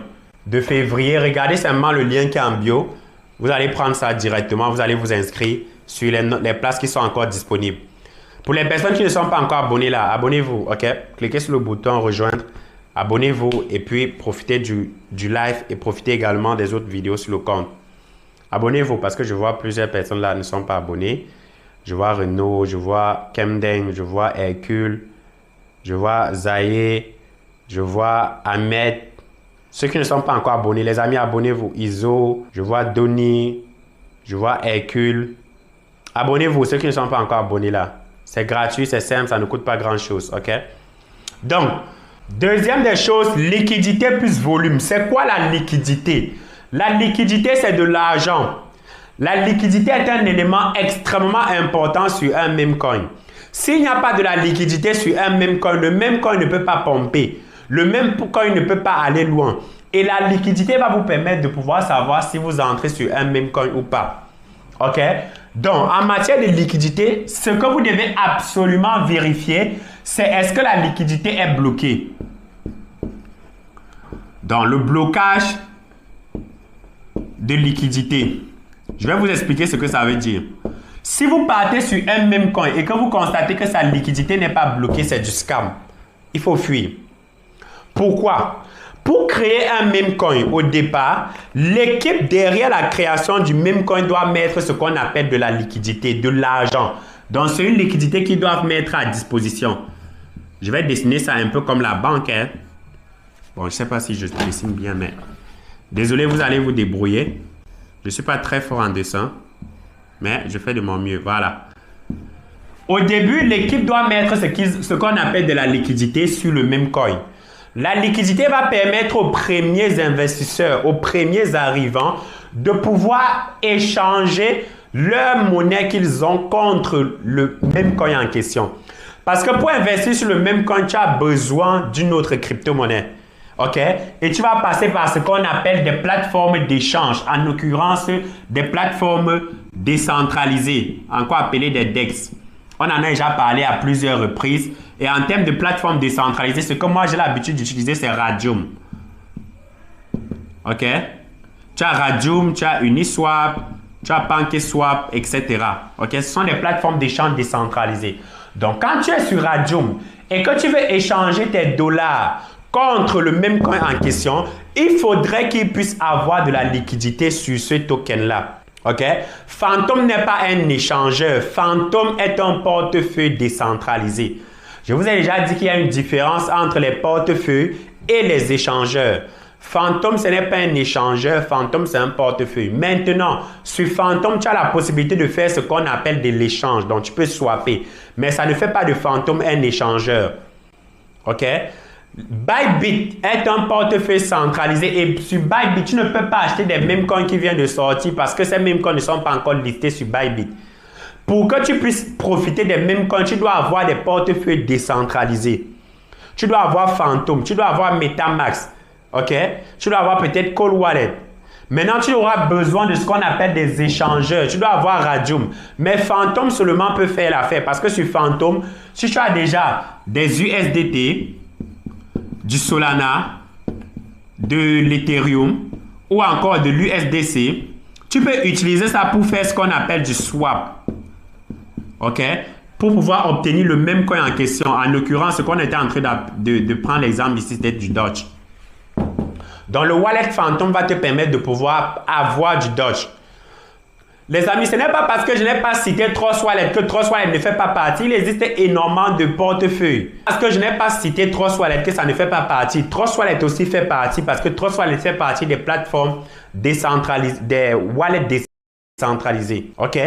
A: de février, regardez simplement le lien qui est en bio. Vous allez prendre ça directement. Vous allez vous inscrire sur les places qui sont encore disponibles. Pour les personnes qui ne sont pas encore abonnées là, abonnez-vous, OK? Cliquez sur le bouton rejoindre. Abonnez-vous et puis profitez du live et profitez également des autres vidéos sur le compte. Abonnez-vous parce que je vois plusieurs personnes là ne sont pas abonnées. Je vois Renaud, je vois Kemdeng, je vois Hercule, je vois Zaye, je vois Ahmed. Ceux qui ne sont pas encore abonnés, les amis, abonnez-vous. Iso, je vois Donny, je vois Hercule. Abonnez-vous, ceux qui ne sont pas encore abonnés là. C'est gratuit, c'est simple, ça ne coûte pas grand-chose, OK? Donc, deuxième des choses, liquidité plus volume. C'est quoi la liquidité? La liquidité, c'est de l'argent. La liquidité est un élément extrêmement important sur un même coin. S'il n'y a pas de la liquidité sur un même coin, le même coin ne peut pas pomper. Le même coin ne peut pas aller loin. Et la liquidité va vous permettre de pouvoir savoir si vous entrez sur un même coin ou pas. OK? Donc, en matière de liquidité, ce que vous devez absolument vérifier, c'est est-ce que la liquidité est bloquée. Dans le blocage de liquidité, je vais vous expliquer ce que ça veut dire. Si vous partez sur un même coin et que vous constatez que sa liquidité n'est pas bloquée, c'est du scam. Il faut fuir. Pourquoi? Pour créer un meme coin au départ, l'équipe derrière la création du meme coin doit mettre ce qu'on appelle de la liquidité, de l'argent. Donc, c'est une liquidité qu'ils doivent mettre à disposition. Je vais dessiner ça un peu comme la banque. Hein. Bon, je ne sais pas si je dessine bien, mais... Désolé, vous allez vous débrouiller. Je ne suis pas très fort en dessin, mais je fais de mon mieux. Voilà. Au début, l'équipe doit mettre ce qu'on appelle de la liquidité sur le même coin. La liquidité va permettre aux premiers investisseurs, aux premiers arrivants, de pouvoir échanger leur monnaie qu'ils ont contre le même coin en question. Parce que pour investir sur le même coin, tu as besoin d'une autre crypto-monnaie. OK? Et tu vas passer par ce qu'on appelle des plateformes d'échange, en l'occurrence des plateformes décentralisées, encore appelées des DEX. On en a déjà parlé à plusieurs reprises. Et en termes de plateformes décentralisées, ce que moi j'ai l'habitude d'utiliser, c'est Radium. OK? Tu as Radium, tu as Uniswap, tu as PancakeSwap, etc. OK? Ce sont des plateformes d'échange décentralisées. Donc, quand tu es sur Radium et que tu veux échanger tes dollars contre le même coin en question, il faudrait qu'il puisse avoir de la liquidité sur ce token-là. OK? Phantom n'est pas un échangeur. Phantom est un portefeuille décentralisé. Je vous ai déjà dit qu'il y a une différence entre les portefeuilles et les échangeurs. Phantom, ce n'est pas un échangeur. Phantom, c'est un portefeuille. Maintenant, sur Phantom, tu as la possibilité de faire ce qu'on appelle de l'échange. Donc, tu peux swapper. Mais ça ne fait pas de Phantom un échangeur. OK? Bybit est un portefeuille centralisé et sur Bybit, tu ne peux pas acheter des mêmes coins qui viennent de sortir parce que ces mêmes coins ne sont pas encore listés sur Bybit. Pour que tu puisses profiter des mêmes coins, tu dois avoir des portefeuilles décentralisés. Tu dois avoir Phantom, tu dois avoir MetaMask, ok? Tu dois avoir peut-être Cold Wallet. Maintenant, tu auras besoin de ce qu'on appelle des échangeurs. Tu dois avoir Radium. Mais Phantom seulement peut faire l'affaire parce que sur Phantom, si tu as déjà des USDT, du Solana, de l'Ethereum ou encore de l'USDC, tu peux utiliser ça pour faire ce qu'on appelle du swap. OK? Pour pouvoir obtenir le même coin en question. En l'occurrence, ce qu'on était en train de prendre l'exemple ici, c'était du Doge. Donc, le wallet Phantom va te permettre de pouvoir avoir du Doge. Les amis, ce n'est pas parce que je n'ai pas cité Trust Wallet que Trust Wallet ne fait pas partie. Il existe énormément de portefeuilles. Parce que je n'ai pas cité Trust Wallet que ça ne fait pas partie. Trust Wallet aussi fait partie parce que Trust Wallet fait partie des plateformes décentralisées, des wallets décentralisés. OK?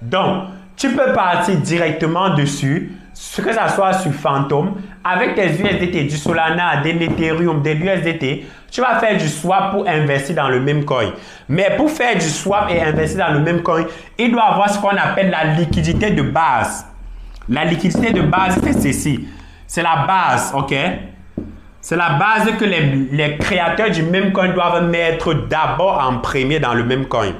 A: Donc, tu peux partir directement dessus, que ça soit sur Phantom, avec tes USDT, du Solana, de l'Ethereum, de l'USDT. Tu vas faire du swap pour investir dans le même coin. Mais pour faire du swap et investir dans le même coin, il doit avoir ce qu'on appelle la liquidité de base. La liquidité de base, c'est ceci. C'est la base, OK? C'est la base que les créateurs du même coin doivent mettre d'abord en premier dans le même coin.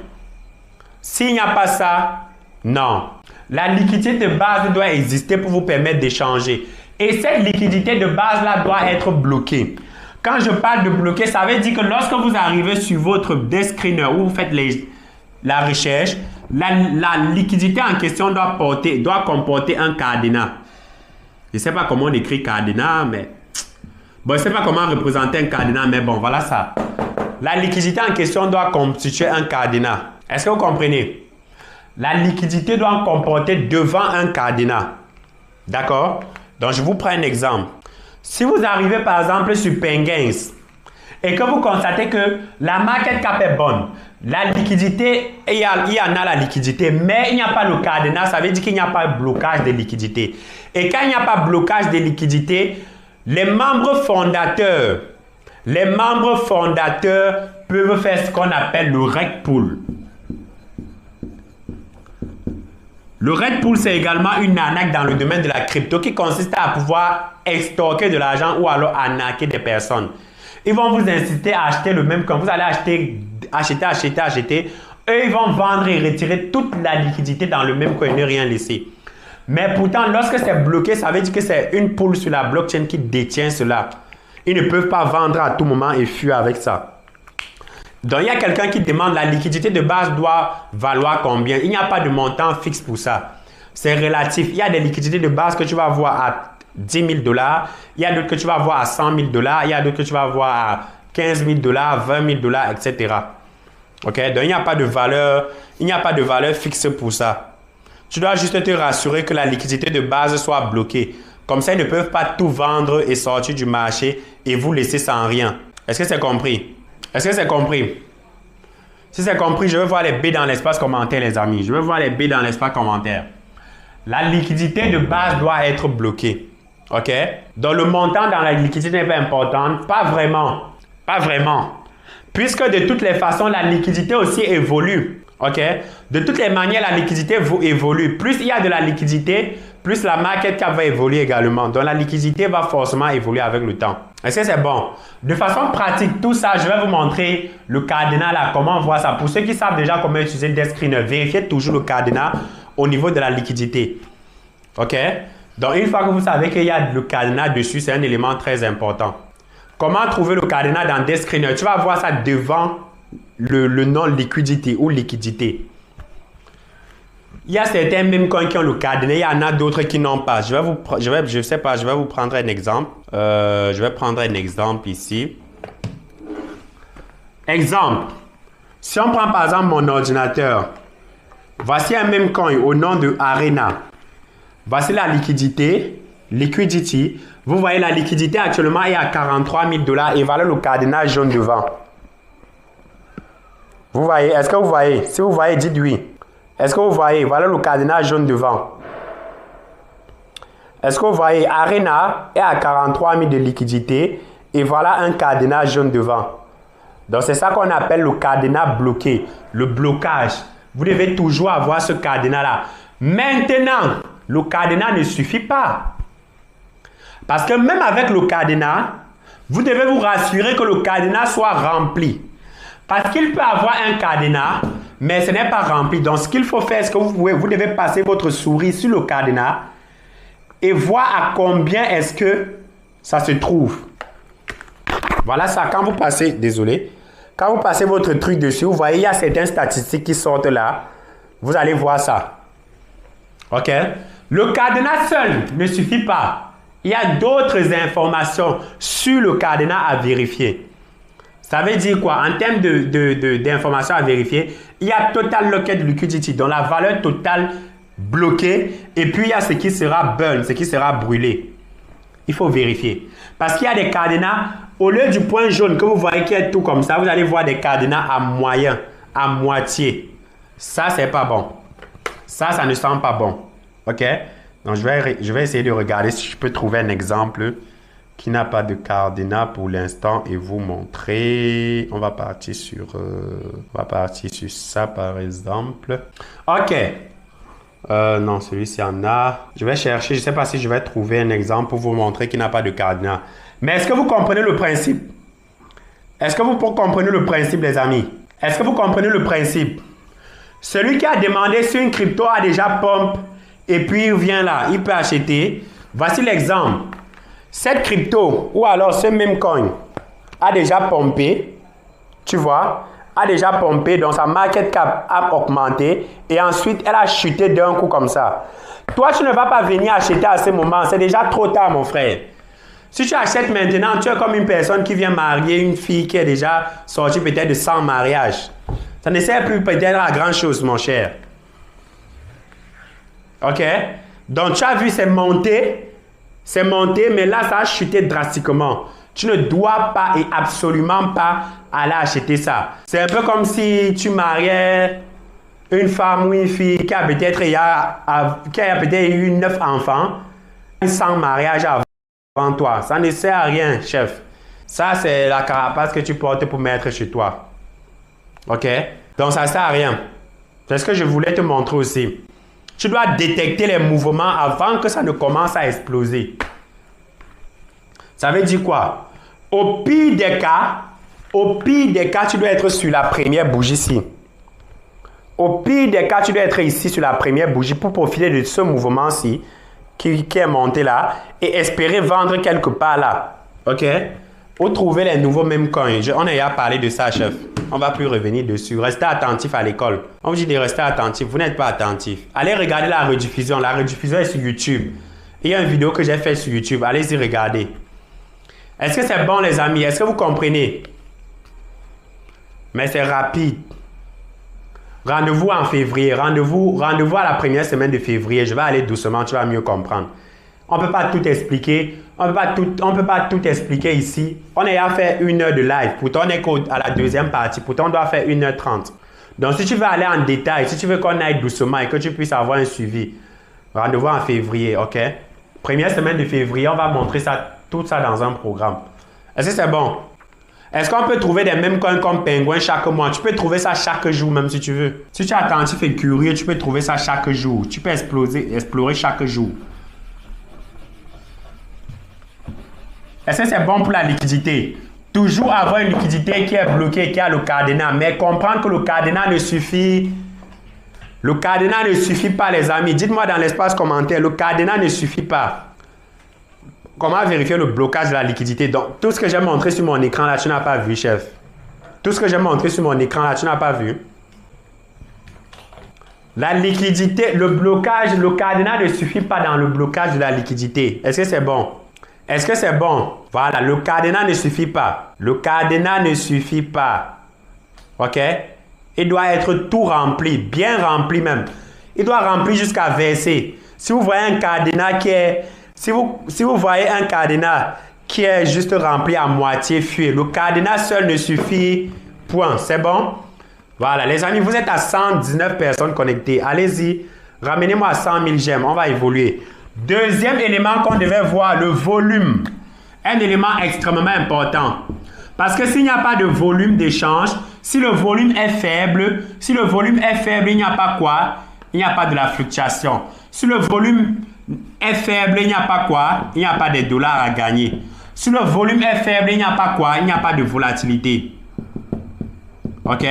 A: S'il n'y a pas ça, non. La liquidité de base doit exister pour vous permettre d'échanger. Et cette liquidité de base-là doit être bloquée. Quand je parle de bloquer, ça veut dire que lorsque vous arrivez sur votre desk screener où vous faites la recherche, la liquidité en question doit comporter un cadenas. Je ne sais pas comment on écrit cadenas, mais... Bon, je ne sais pas comment représenter un cadenas, mais bon, voilà ça. La liquidité en question doit constituer un cadenas. Est-ce que vous comprenez? La liquidité doit comporter devant un cadenas. D'accord? Donc, je vous prends un exemple. Si vous arrivez par exemple sur Penguins et que vous constatez que la market cap est bonne, la liquidité, il y en a la liquidité, mais il n'y a pas le cadenas, ça veut dire qu'il n'y a pas de blocage de liquidité. Et quand il n'y a pas de blocage de liquidité, les membres fondateurs peuvent faire ce qu'on appelle le reg pool. Le Red Pool, c'est également une arnaque dans le domaine de la crypto qui consiste à pouvoir extorquer de l'argent ou alors arnaquer des personnes. Ils vont vous inciter à acheter le même coin. Vous allez acheter. Eux, ils vont vendre et retirer toute la liquidité dans le même coin et ne rien laisser. Mais pourtant, lorsque c'est bloqué, ça veut dire que c'est une pool sur la blockchain qui détient cela. Ils ne peuvent pas vendre à tout moment et fuir avec ça. Donc, il y a quelqu'un qui demande la liquidité de base doit valoir combien. Il n'y a pas de montant fixe pour ça. C'est relatif. Il y a des liquidités de base que tu vas avoir à 10 000 $. Il y a d'autres que tu vas avoir à 100 000 $. Il y a d'autres que tu vas avoir à 15 000 $, 20 000 $, etc. OK? Donc, il n'y a pas de valeur fixe pour ça. Tu dois juste te rassurer que la liquidité de base soit bloquée. Comme ça, ils ne peuvent pas tout vendre et sortir du marché et vous laisser sans rien. Est-ce que c'est compris? Est-ce que c'est compris? Si c'est compris, je veux voir les B dans l'espace commentaire, les amis. Je veux voir les B dans l'espace commentaire. La liquidité de base doit être bloquée. OK? Donc, le montant dans la liquidité n'est pas important. Pas vraiment. Pas vraiment. Puisque de toutes les façons, la liquidité aussi évolue. OK? De toutes les manières, la liquidité évolue. Plus il y a de la liquidité, plus la market cap va évoluer également. Donc, la liquidité va forcément évoluer avec le temps. Est-ce que c'est bon? De façon pratique, tout ça, je vais vous montrer le cadenas là, comment on voit ça. Pour ceux qui savent déjà comment utiliser Deskscreener, vérifiez toujours le cadenas au niveau de la liquidité. OK? Donc, une fois que vous savez qu'il y a le cadenas dessus, c'est un élément très important. Comment trouver le cadenas dans Deskscreener? Tu vas voir ça devant le nom liquidité ou liquidité. Il y a certains meme coins qui ont le cadenas, il y en a d'autres qui n'ont pas. Je vais vous prendre un exemple. Je vais prendre un exemple ici. Exemple. Si on prend par exemple mon ordinateur, voici un meme coin au nom de Arena. Voici la liquidité, liquidity. Vous voyez la liquidité actuellement est à 43 000 $ et voilà le cadenas jaune devant. Vous voyez, est-ce que vous voyez? Si vous voyez, dites oui. Est-ce que vous voyez? Voilà le cadenas jaune devant. Est-ce que vous voyez? Arena est à 43 000 de liquidité et voilà un cadenas jaune devant. Donc, c'est ça qu'on appelle le cadenas bloqué, le blocage. Vous devez toujours avoir ce cadenas-là. Maintenant, le cadenas ne suffit pas. Parce que même avec le cadenas, vous devez vous rassurer que le cadenas soit rempli. Parce qu'il peut avoir un cadenas, mais ce n'est pas rempli. Donc, ce qu'il faut faire, c'est que vous devez passer votre souris sur le cadenas et voir à combien est-ce que ça se trouve. Voilà ça. Quand vous passez, désolé, quand vous passez votre truc dessus, vous voyez, il y a certaines statistiques qui sortent là. Vous allez voir ça. OK? Le cadenas seul ne suffit pas. Il y a d'autres informations sur le cadenas à vérifier. Ça veut dire quoi? En termes d'informations à vérifier, il y a Total Locked Liquidity, donc la valeur totale bloquée. Et puis, il y a ce qui sera burn, ce qui sera brûlé. Il faut vérifier. Parce qu'il y a des cadenas, au lieu du point jaune que vous voyez qui est tout comme ça, vous allez voir des cadenas à moyen, à moitié. Ça, c'est pas bon. Ça ne sent pas bon. OK? Donc, je vais essayer de regarder si je peux trouver un exemple qui n'a pas de cadenas pour l'instant et vous montrer. On va partir sur ça par exemple. OK. Non, celui-ci en a. Je vais chercher, je ne sais pas si je vais trouver un exemple pour vous montrer qu'il n'a pas de cadenas. Mais est-ce que vous comprenez le principe? Est-ce que vous comprenez le principe, les amis? Est-ce que vous comprenez le principe? Celui qui a demandé sur une crypto a déjà pump et puis il vient là, il peut acheter. Voici l'exemple. Cette crypto ou alors ce même coin a déjà pompé, tu vois, a déjà pompé, donc sa market cap a augmenté et ensuite elle a chuté d'un coup comme ça. Toi, tu ne vas pas venir acheter à ce moment, c'est déjà trop tard, mon frère. Si tu achètes maintenant, tu es comme une personne qui vient marier une fille qui est déjà sortie peut-être de 100 mariages. Ça ne sert plus peut-être à grand chose, mon cher. OK? Donc, tu as vu, c'est monté, mais là, ça a chuté drastiquement. Tu ne dois pas et absolument pas aller acheter ça. C'est un peu comme si tu mariais une femme ou une fille qui a peut-être eu 9 enfants, 100 mariages avant toi. Ça ne sert à rien, chef. Ça, c'est la carapace que tu portes pour mettre chez toi. OK? Donc, ça ne sert à rien. C'est ce que je voulais te montrer aussi. Tu dois détecter les mouvements avant que ça ne commence à exploser. Ça veut dire quoi? Au pire des cas, tu dois être sur la première bougie ici. Au pire des cas, tu dois être ici sur la première bougie pour profiter de ce mouvement-ci qui est monté là et espérer vendre quelque part là. OK? Où trouver les nouveaux meme coins? On a déjà parlé de ça, chef. On ne va plus revenir dessus. Restez attentif à l'école. On vous dit de rester attentif. Vous n'êtes pas attentif. Allez regarder la rediffusion. La rediffusion est sur YouTube. Il y a une vidéo que j'ai faite sur YouTube. Allez-y regarder. Est-ce que c'est bon, les amis? Est-ce que vous comprenez? Mais c'est rapide. Rendez-vous en février. Rendez-vous à la première semaine de février. Je vais aller doucement, tu vas mieux comprendre. On ne peut pas tout expliquer. On ne peut pas tout expliquer ici. On a fait 1 heure de live. Pourtant, on est à la deuxième partie. Pourtant, on doit faire 1h30. Donc, si tu veux aller en détail, si tu veux qu'on aille doucement et que tu puisses avoir un suivi, rendez-vous en février, OK? Première semaine de février, on va montrer ça, tout ça dans un programme. Est-ce que c'est bon? Est-ce qu'on peut trouver des mêmes coins comme Penguin chaque mois? Tu peux trouver ça chaque jour même si tu veux. Si tu es attentif et curieux, tu peux trouver ça chaque jour. Tu peux explorer chaque jour. Est-ce que c'est bon pour la liquidité? Toujours avoir une liquidité qui est bloquée, qui a le cadenas. Mais comprendre que le cadenas ne suffit. Le cadenas ne suffit pas, les amis. Dites-moi dans l'espace commentaire, le cadenas ne suffit pas. Comment vérifier le blocage de la liquidité? Donc, tout ce que j'ai montré sur mon écran là, tu n'as pas vu, chef. Tout ce que j'ai montré sur mon écran là, tu n'as pas vu. La liquidité, le blocage, le cadenas ne suffit pas dans le blocage de la liquidité. Est-ce que c'est bon? Est-ce que c'est bon? Voilà, le cadenas ne suffit pas. Le cadenas ne suffit pas. OK? Il doit être tout rempli, bien rempli même. Il doit remplir jusqu'à verser. Si vous voyez un cadenas qui est... Si vous voyez un cadenas qui est juste rempli à moitié, fuyez. Le cadenas seul ne suffit. Point. C'est bon? Voilà, les amis, vous êtes à 119 personnes connectées. Allez-y, ramenez-moi à 100 000 j'aime. On va évoluer. Deuxième élément qu'on devait voir, le volume. Un élément extrêmement important. Parce que s'il n'y a pas de volume d'échange, si le volume est faible, il n'y a pas quoi? Il n'y a pas de la fluctuation. Si le volume est faible, il n'y a pas quoi? Il n'y a pas de dollars à gagner. Si le volume est faible, il n'y a pas quoi? Il n'y a pas de volatilité. OK?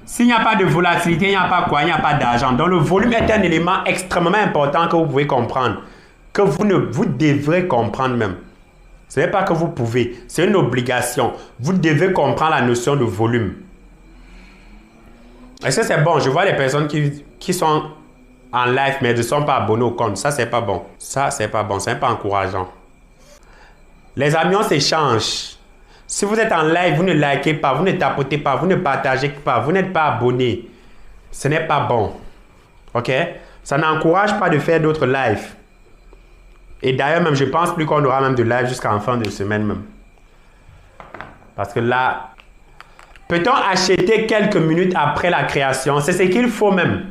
A: S'il n'y a pas de volatilité, il n'y a pas quoi? Il n'y a pas d'argent. Donc, le volume est un élément extrêmement important que vous pouvez comprendre. Que vous devrez comprendre même. Ce n'est pas que vous pouvez. C'est une obligation. Vous devez comprendre la notion de volume. Est-ce que c'est bon? Je vois les personnes qui sont en live, mais ne sont pas abonnés au compte. Ça, c'est pas bon. Ça, c'est pas bon. C'est pas encourageant. Les amis, on s'échange. Si vous êtes en live, vous ne likez pas, vous ne tapotez pas, vous ne partagez pas, vous n'êtes pas abonné. Ce n'est pas bon. OK? Ça n'encourage pas de faire d'autres lives. Et d'ailleurs, même, je pense plus qu'on aura même de live jusqu'à la fin de semaine même. Parce que là, peut-on acheter quelques minutes après la création? C'est ce qu'il faut même.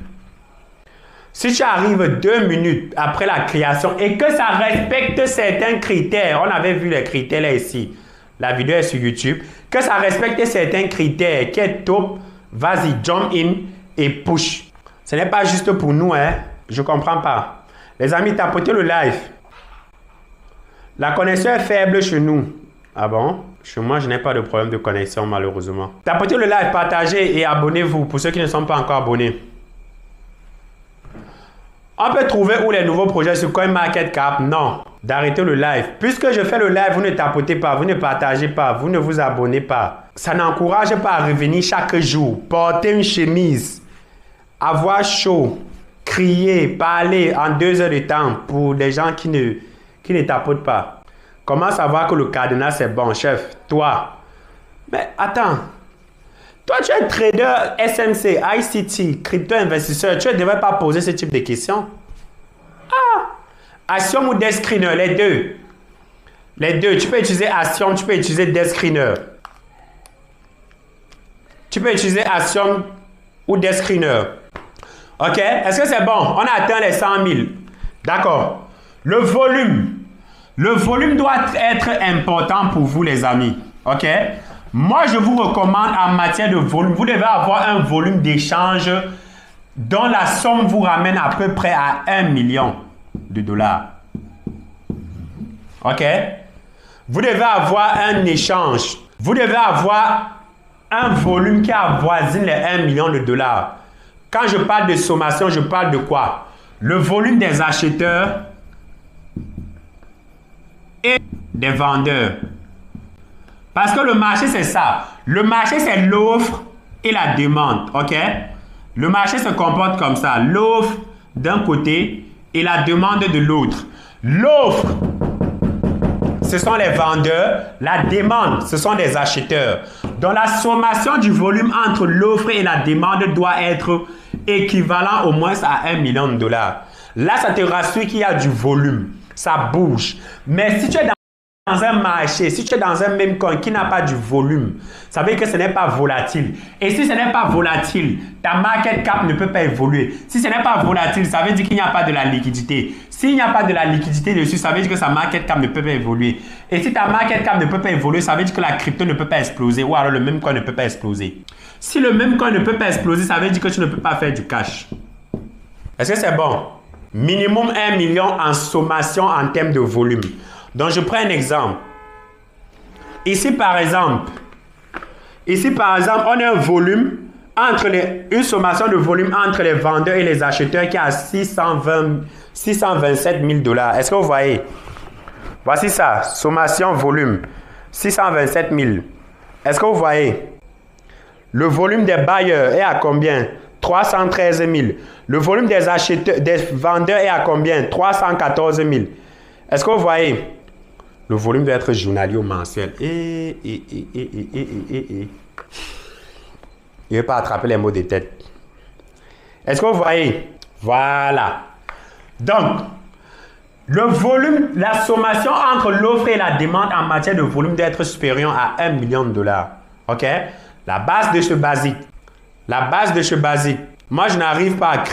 A: Si tu arrives 2 minutes après la création et que ça respecte certains critères, on avait vu les critères là ici. La vidéo est sur YouTube. Que ça respecte certains critères, qui est top, vas-y, jump in et push. Ce n'est pas juste pour nous, hein. Je ne comprends pas. Les amis, tapotez le live. La connexion est faible chez nous. Ah bon? Chez moi, je n'ai pas de problème de connexion, malheureusement. Tapotez le live, partagez et abonnez-vous pour ceux qui ne sont pas encore abonnés. On peut trouver où les nouveaux projets sur CoinMarketCap? Non. D'arrêter le live. Puisque je fais le live, vous ne tapotez pas, vous ne partagez pas, vous ne vous abonnez pas. Ça n'encourage pas à revenir chaque jour. Porter une chemise, avoir chaud, crier, parler en 2 heures de temps pour des gens qui ne tapotent pas. Comment savoir que le cadenas c'est bon, chef? Toi. Mais attends. Toi, tu es trader SMC, ICT, crypto-investisseur. Tu ne devrais pas poser ce type de questions. Ah! Axiom ou Descreener, les deux. Les deux. Tu peux utiliser Axiom, tu peux utiliser Descreener. Tu peux utiliser Axiom ou Descreener. OK? Est-ce que c'est bon? On a atteint les 100 000. D'accord. Le volume. Le volume doit être important pour vous, les amis. OK? Moi, je vous recommande en matière de volume, vous devez avoir un volume d'échange dont la somme vous ramène à peu près à 1 million de dollars. OK? Vous devez avoir un échange. Vous devez avoir un volume qui avoisine les 1 million de dollars. Quand je parle de sommation, je parle de quoi? Le volume des acheteurs et des vendeurs. Parce que le marché, c'est ça. Le marché, c'est l'offre et la demande. OK? Le marché se comporte comme ça. L'offre d'un côté et la demande de l'autre. L'offre, ce sont les vendeurs. La demande, ce sont des acheteurs. Donc, la sommation du volume entre l'offre et la demande doit être équivalent au moins à 1 million de dollars. Là, ça te rassure qu'il y a du volume. Ça bouge. Mais si tu es dans un marché, si tu es dans un même coin qui n'a pas du volume, ça veut dire que ce n'est pas volatile. Et si ce n'est pas volatile, ta market cap ne peut pas évoluer. Si ce n'est pas volatile, ça veut dire qu'il n'y a pas de la liquidité. S'il n'y a pas de la liquidité dessus, ça veut dire que sa market cap ne peut pas évoluer. Et si ta market cap ne peut pas évoluer, ça veut dire que la crypto ne peut pas exploser ou alors le même coin ne peut pas exploser. Si le même coin ne peut pas exploser, ça veut dire que tu ne peux pas faire du cash. Est-ce que c'est bon? Minimum 1 million en sommation en termes de volume. Donc, je prends un exemple. Ici, par exemple, on a un volume une sommation de volume entre les vendeurs et les acheteurs qui est à 627 000 dollars. Est-ce que vous voyez? Voici ça, sommation volume, 627 000. Est-ce que vous voyez? Le volume des bailleurs est à combien? 313 000. Le volume des vendeurs est à combien? 314 000. Est-ce que vous voyez? Le volume doit être journalier ou mensuel. Je ne vais pas attraper les mots de tête. Est-ce que vous voyez? Voilà. Donc, le volume, la sommation entre l'offre et la demande en matière de volume doit être supérieure à 1 million de dollars. OK? La base de ce basique. Moi, je n'arrive pas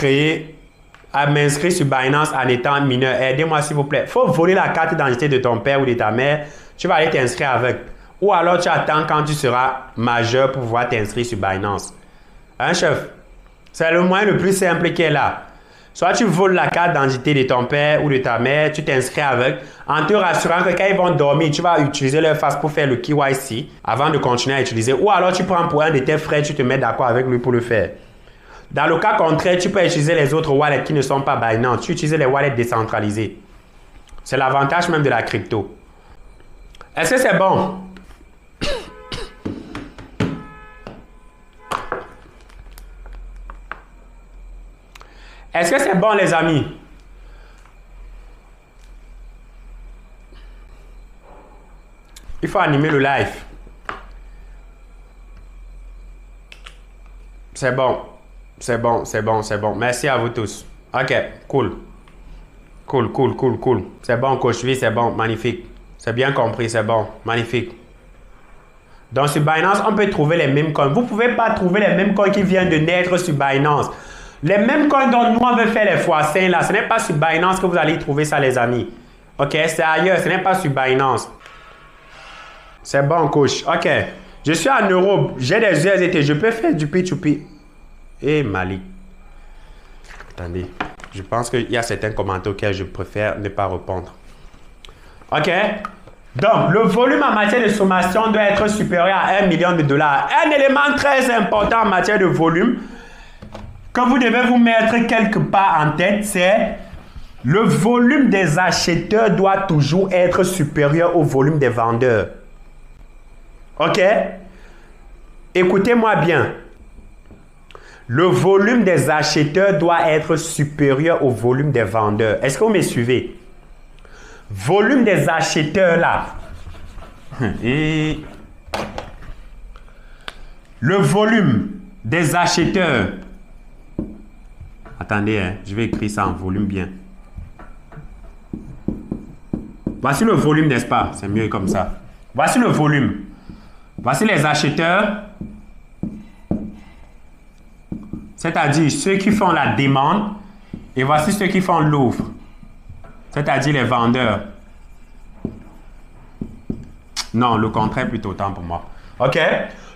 A: à m'inscrire sur Binance en étant mineur. Aidez-moi s'il vous plaît. Il faut voler la carte d'identité de ton père ou de ta mère. Tu vas aller t'inscrire avec. Ou alors tu attends quand tu seras majeur pour pouvoir t'inscrire sur Binance. Hein, chef? C'est le moyen le plus simple qui est là. Soit tu voles la carte d'identité de ton père ou de ta mère, tu t'inscris avec, en te rassurant que quand ils vont dormir, tu vas utiliser leur face pour faire le KYC avant de continuer à utiliser. Ou alors tu prends pour un de tes frères, tu te mets d'accord avec lui pour le faire. Dans le cas contraire, tu peux utiliser les autres wallets qui ne sont pas Binance. Tu utilises les wallets décentralisés. C'est l'avantage même de la crypto. Est-ce que c'est bon? Est-ce que c'est bon, les amis? Il faut animer le live. C'est bon. C'est bon. Merci à vous tous. OK, cool. Cool. C'est bon, coach. Oui, c'est bon. Magnifique. C'est bien compris, c'est bon. Magnifique. Donc, sur Binance, on peut trouver les mêmes coins. Vous ne pouvez pas trouver les mêmes coins qui viennent de naître sur Binance. Les mêmes coins dont nous, on veut faire les x5 là, ce n'est pas sur Binance que vous allez trouver ça, les amis. OK, c'est ailleurs, ce n'est pas sur Binance. C'est bon, coach. OK. Je suis en Europe, j'ai des USDT, je peux faire du P2P. Malik. Attendez, je pense qu'il y a certains commentaires auxquels je préfère ne pas répondre. OK. Donc, le volume en matière de sommation doit être supérieur à 1 million de dollars. Un élément très important en matière de volume que vous devez vous mettre quelque part en tête, c'est le volume des acheteurs doit toujours être supérieur au volume des vendeurs. OK? Écoutez-moi bien. Le volume des acheteurs doit être supérieur au volume des vendeurs. Est-ce que vous me suivez? Volume des acheteurs là. Et le volume des acheteurs. Attendez, hein, je vais écrire ça en volume bien. Voici le volume, n'est-ce pas? C'est mieux comme ça. Voici le volume. Voici les acheteurs. C'est-à-dire ceux qui font la demande. Et voici ceux qui font l'offre. C'est-à-dire les vendeurs. Non, le contraire plutôt, tant pour moi. OK?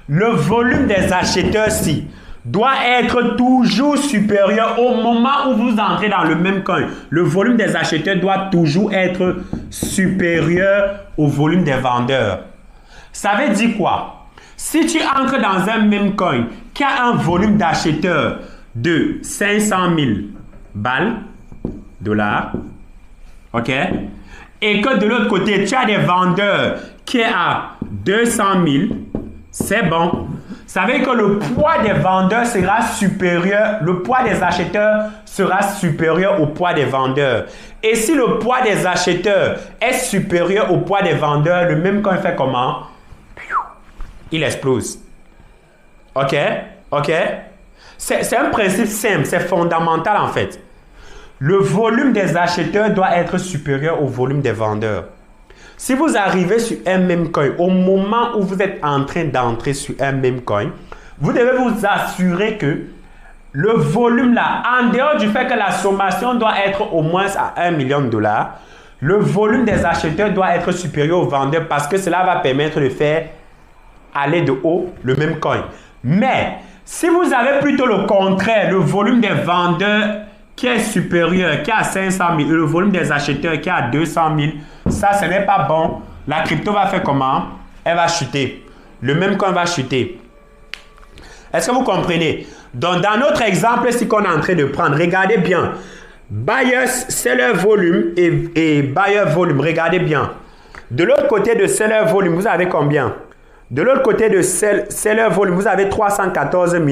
A: Le volume des acheteurs-ci doit être toujours supérieur au moment où vous entrez dans le même coin. Le volume des acheteurs doit toujours être supérieur au volume des vendeurs. Ça veut dire quoi? Si tu entres dans un même coin qui a un volume d'acheteurs de 500 000 balles, dollars, OK? Et que de l'autre côté, tu as des vendeurs qui est à 200 000, c'est bon. Ça veut dire que le poids des vendeurs sera supérieur, le poids des acheteurs sera supérieur au poids des vendeurs. Et si le poids des acheteurs est supérieur au poids des vendeurs, le même coin fait comment? Il explose. OK? OK? C'est un principe simple, c'est fondamental en fait. Le volume des acheteurs doit être supérieur au volume des vendeurs. Si vous arrivez sur un même coin, au moment où vous êtes en train d'entrer sur un même coin, vous devez vous assurer que le volume là, en dehors du fait que la sommation doit être au moins à 1 million de dollars, le volume des acheteurs doit être supérieur aux vendeurs parce que cela va permettre de faire aller de haut le même coin. Mais si vous avez plutôt le contraire, le volume des vendeurs qui est supérieur, qui est à 500 000, et le volume des acheteurs qui est à 200 000, ça, ce n'est pas bon. La crypto va faire comment? Elle va chuter. Le même coin va chuter. Est-ce que vous comprenez? Donc, dans notre exemple ici qu'on est en train de prendre, regardez bien. Buyers, seller volume et buyer volume. Regardez bien. De l'autre côté de seller volume, vous avez combien? De l'autre côté de seller volume, vous avez 314 000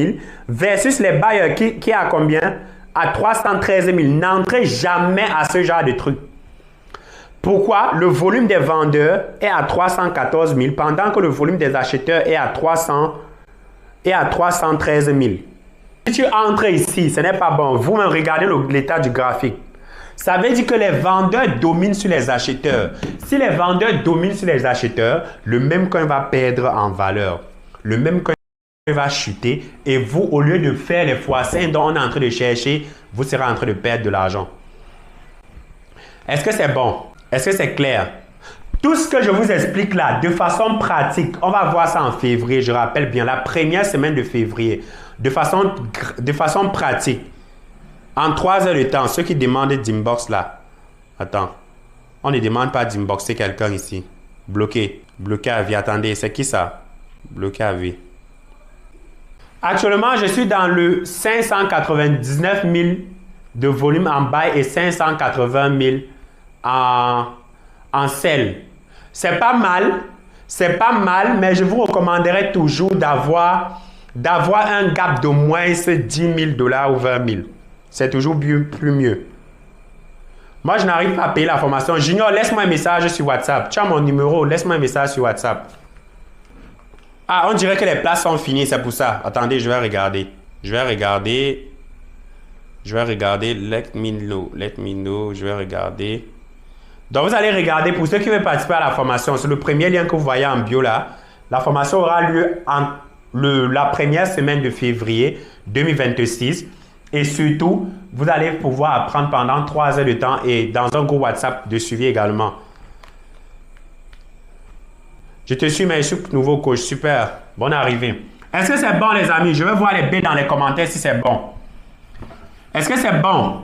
A: versus les buyers qui a combien? À 313 000. N'entrez jamais à ce genre de truc. Pourquoi? Le volume des vendeurs est à 314 000 pendant que le volume des acheteurs est à 313 000. Si tu entres ici, ce n'est pas bon. Vous-même regardez l'état du graphique. Ça veut dire que les vendeurs dominent sur les acheteurs. Si les vendeurs dominent sur les acheteurs, le même coin va perdre en valeur. Le même coin va chuter et vous, au lieu de faire les x5 dont on est en train de chercher, vous serez en train de perdre de l'argent. Est-ce que c'est bon? Est-ce que c'est clair? Tout ce que je vous explique là, de façon pratique, on va voir ça en février, je rappelle bien, la première semaine de février, de façon pratique, en 3 heures de temps, ceux qui demandent d'inbox là, attends, on ne demande pas d'inboxer quelqu'un ici, bloqué à vie, attendez, c'est qui ça? Bloqué à vie. Actuellement, je suis dans le 599 000 de volume en buy et 580 000 en sell. C'est pas mal, mais je vous recommanderais toujours d'avoir un gap de moins 10 000 dollars ou 20 000. C'est toujours plus mieux. Moi, je n'arrive pas à payer la formation. Junior, laisse-moi un message sur WhatsApp. Tu as mon numéro, laisse-moi un message sur WhatsApp. Ah, on dirait que les places sont finies, c'est pour ça. Attendez, je vais regarder. Let me know, je vais regarder. Donc, vous allez regarder, pour ceux qui veulent participer à la formation, c'est le premier lien que vous voyez en bio là. La formation aura lieu la première semaine de février 2026. Et surtout, vous allez pouvoir apprendre pendant 3 heures de temps et dans un groupe WhatsApp de suivi également. Je te suis, mais je suis nouveau coach. Super. Bonne arrivée. Est-ce que c'est bon, les amis? Je veux voir les B dans les commentaires si c'est bon. Est-ce que c'est bon?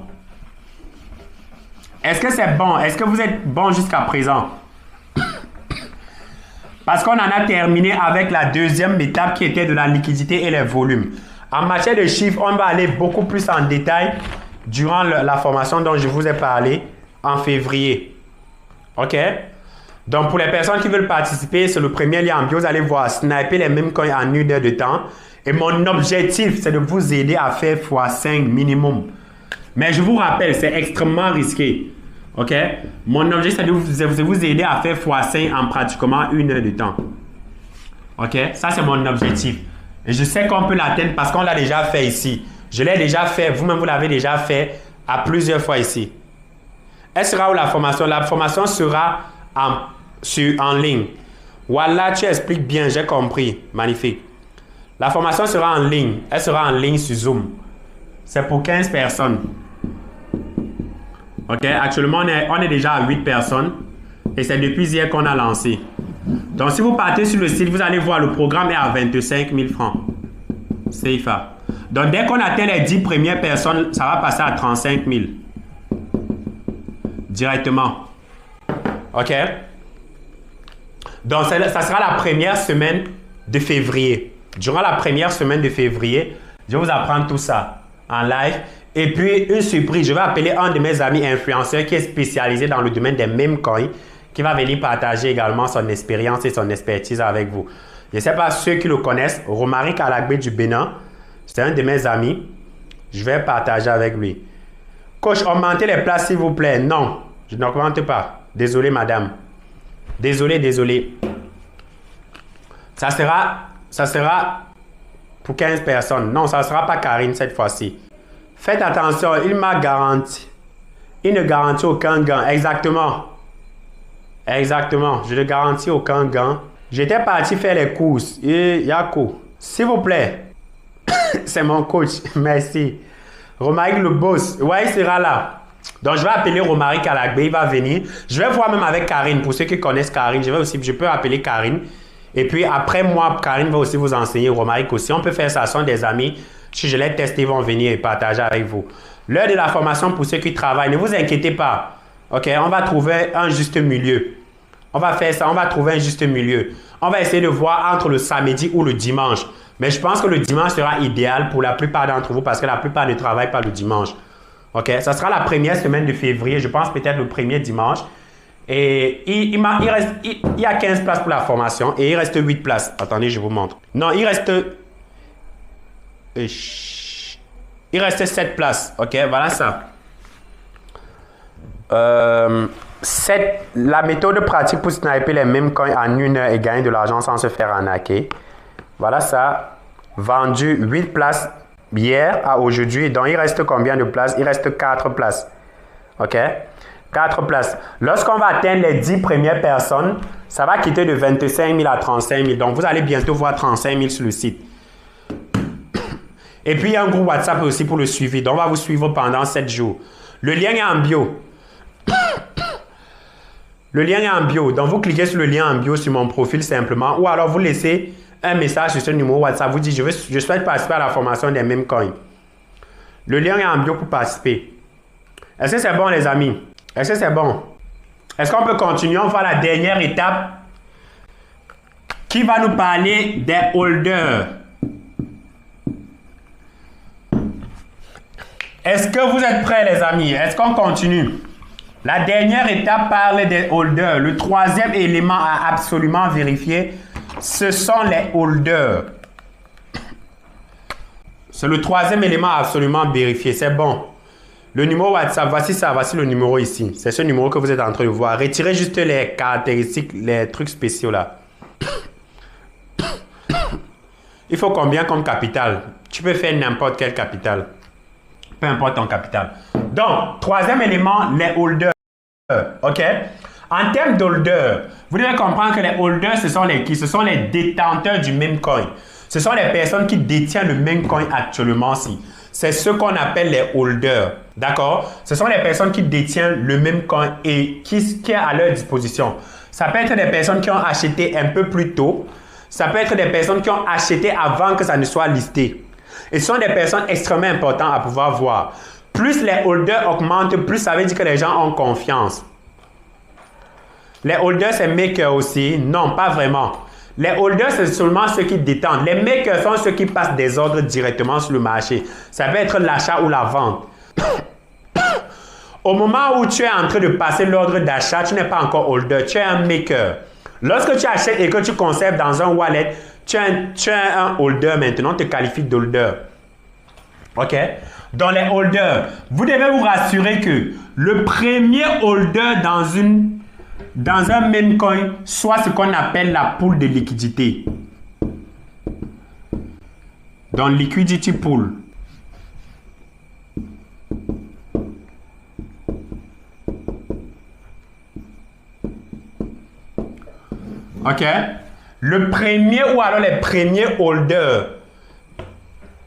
A: Est-ce que c'est bon? Est-ce que vous êtes bon jusqu'à présent? Parce qu'on en a terminé avec la deuxième étape qui était de la liquidité et les volumes. En matière de chiffres, on va aller beaucoup plus en détail durant la formation dont je vous ai parlé en février. OK? Donc, pour les personnes qui veulent participer, c'est le premier lien en bio. Vous allez voir, sniper les mêmes coins en 1 heure de temps. Et mon objectif, c'est de vous aider à faire x5 minimum. Mais je vous rappelle, c'est extrêmement risqué. OK? Mon objectif, c'est de vous aider à faire x5 en pratiquement 1 heure de temps. OK? Ça, c'est mon objectif. Et je sais qu'on peut l'atteindre parce qu'on l'a déjà fait ici. Je l'ai déjà fait. Vous-même, vous l'avez déjà fait à plusieurs fois ici. Elle sera où la formation? La formation sera en ligne. Voilà, tu expliques bien, j'ai compris. Magnifique. La formation sera en ligne. Elle sera en ligne sur Zoom. C'est pour 15 personnes. OK? Actuellement, on est déjà à 8 personnes. Et c'est depuis hier qu'on a lancé. Donc, si vous partez sur le site, vous allez voir le programme est à 25 000 francs. CFA. Donc, dès qu'on atteint les 10 premières personnes, ça va passer à 35 000. Directement. OK? Donc, ça sera la première semaine de février. Durant la première semaine de février, je vais vous apprendre tout ça en live. Et puis, une surprise, je vais appeler un de mes amis influenceurs qui est spécialisé dans le domaine des meme coins, qui va venir partager également son expérience et son expertise avec vous. Je ne sais pas ceux qui le connaissent. Romaric Alagbé du Bénin. C'est un de mes amis. Je vais partager avec lui. Coach, augmentez les places s'il vous plaît. Non, je n'augmente pas. Désolé, madame. Désolé. Ça sera pour 15 personnes. Non, ça ne sera pas Karine cette fois-ci. Faites attention, il m'a garanti. Il ne garantit aucun gain. Exactement. Je ne garantis aucun gain. J'étais parti faire les courses. Et Yako, s'il vous plaît. C'est mon coach. Merci. Romaric le boss. Ouais, il sera là. Donc, je vais appeler Romaric Alagbé. Il va venir. Je vais voir même avec Karine. Pour ceux qui connaissent Karine, je peux appeler Karine. Et puis, après moi, Karine va aussi vous enseigner. Romaric aussi. On peut faire ça. Ce sont des amis. Si je les teste, ils vont venir et partager avec vous. L'heure de la formation pour ceux qui travaillent. Ne vous inquiétez pas. OK? On va trouver un juste milieu. On va faire ça. On va trouver un juste milieu. On va essayer de voir entre le samedi ou le dimanche. Mais je pense que le dimanche sera idéal pour la plupart d'entre vous parce que la plupart ne travaillent pas le dimanche. OK? Ça sera la première semaine de février. Je pense peut-être le premier dimanche. Et il y a 15 places pour la formation et il reste 8 places. Attendez, je vous montre. Non, il reste 7 places. OK? Voilà ça. La méthode pratique pour sniper les mêmes coins en 1 heure et gagner de l'argent sans se faire arnaquer. Voilà ça. Vendu 8 places hier à aujourd'hui. Donc, il reste combien de places? Il reste 4 places. OK? 4 places. Lorsqu'on va atteindre les 10 premières personnes, ça va quitter de 25 000 à 35 000. Donc, vous allez bientôt voir 35 000 sur le site. Et puis, il y a un groupe WhatsApp aussi pour le suivi. Donc, on va vous suivre pendant 7 jours. Le lien est en bio. Le lien est en bio. Donc, vous cliquez sur le lien en bio sur mon profil simplement. Ou alors, vous laissez un message sur ce numéro WhatsApp. Vous dites, je souhaite participer à la formation des mêmes coins. Le lien est en bio pour participer. Est-ce que c'est bon, les amis? Est-ce que c'est bon? Est-ce qu'on peut continuer? On va à la dernière étape qui va nous parler des holders. Est-ce que vous êtes prêts, les amis? Est-ce qu'on continue? La dernière étape parle des holders. Le troisième élément à absolument vérifier, ce sont les holders. C'est le troisième élément à absolument vérifier. C'est bon. Le numéro WhatsApp, voici ça, voici le numéro ici. C'est ce numéro que vous êtes en train de voir. Retirez juste les caractéristiques, les trucs spéciaux là. Il faut combien comme capital? Tu peux faire n'importe quel capital. Peu importe ton capital. Donc, troisième élément, les holders. OK? En termes d'holders, vous devez comprendre que les holders, ce sont les qui? Ce sont les détenteurs du même coin. Ce sont les personnes qui détiennent le même coin actuellement-ci. C'est ce qu'on appelle les holders. D'accord? Ce sont les personnes qui détiennent le même coin et qui est à leur disposition. Ça peut être des personnes qui ont acheté un peu plus tôt. Ça peut être des personnes qui ont acheté avant que ça ne soit listé. Et ce sont des personnes extrêmement importantes à pouvoir voir. Plus les holders augmentent, plus ça veut dire que les gens ont confiance. Les holders, c'est makers aussi? Non, pas vraiment. Les holders, c'est seulement ceux qui détendent. Les makers sont ceux qui passent des ordres directement sur le marché. Ça peut être l'achat ou la vente. Au moment où tu es en train de passer l'ordre d'achat, tu n'es pas encore holder, tu es un maker. Lorsque tu achètes et que tu conserves dans un wallet, tu es un holder maintenant, on te qualifie d'holder. OK? Dans les holders, vous devez vous rassurer que le premier holder dans un même coin soit ce qu'on appelle la pool de liquidité. Dans liquidity pool. OK? Le premier ou alors les premiers holders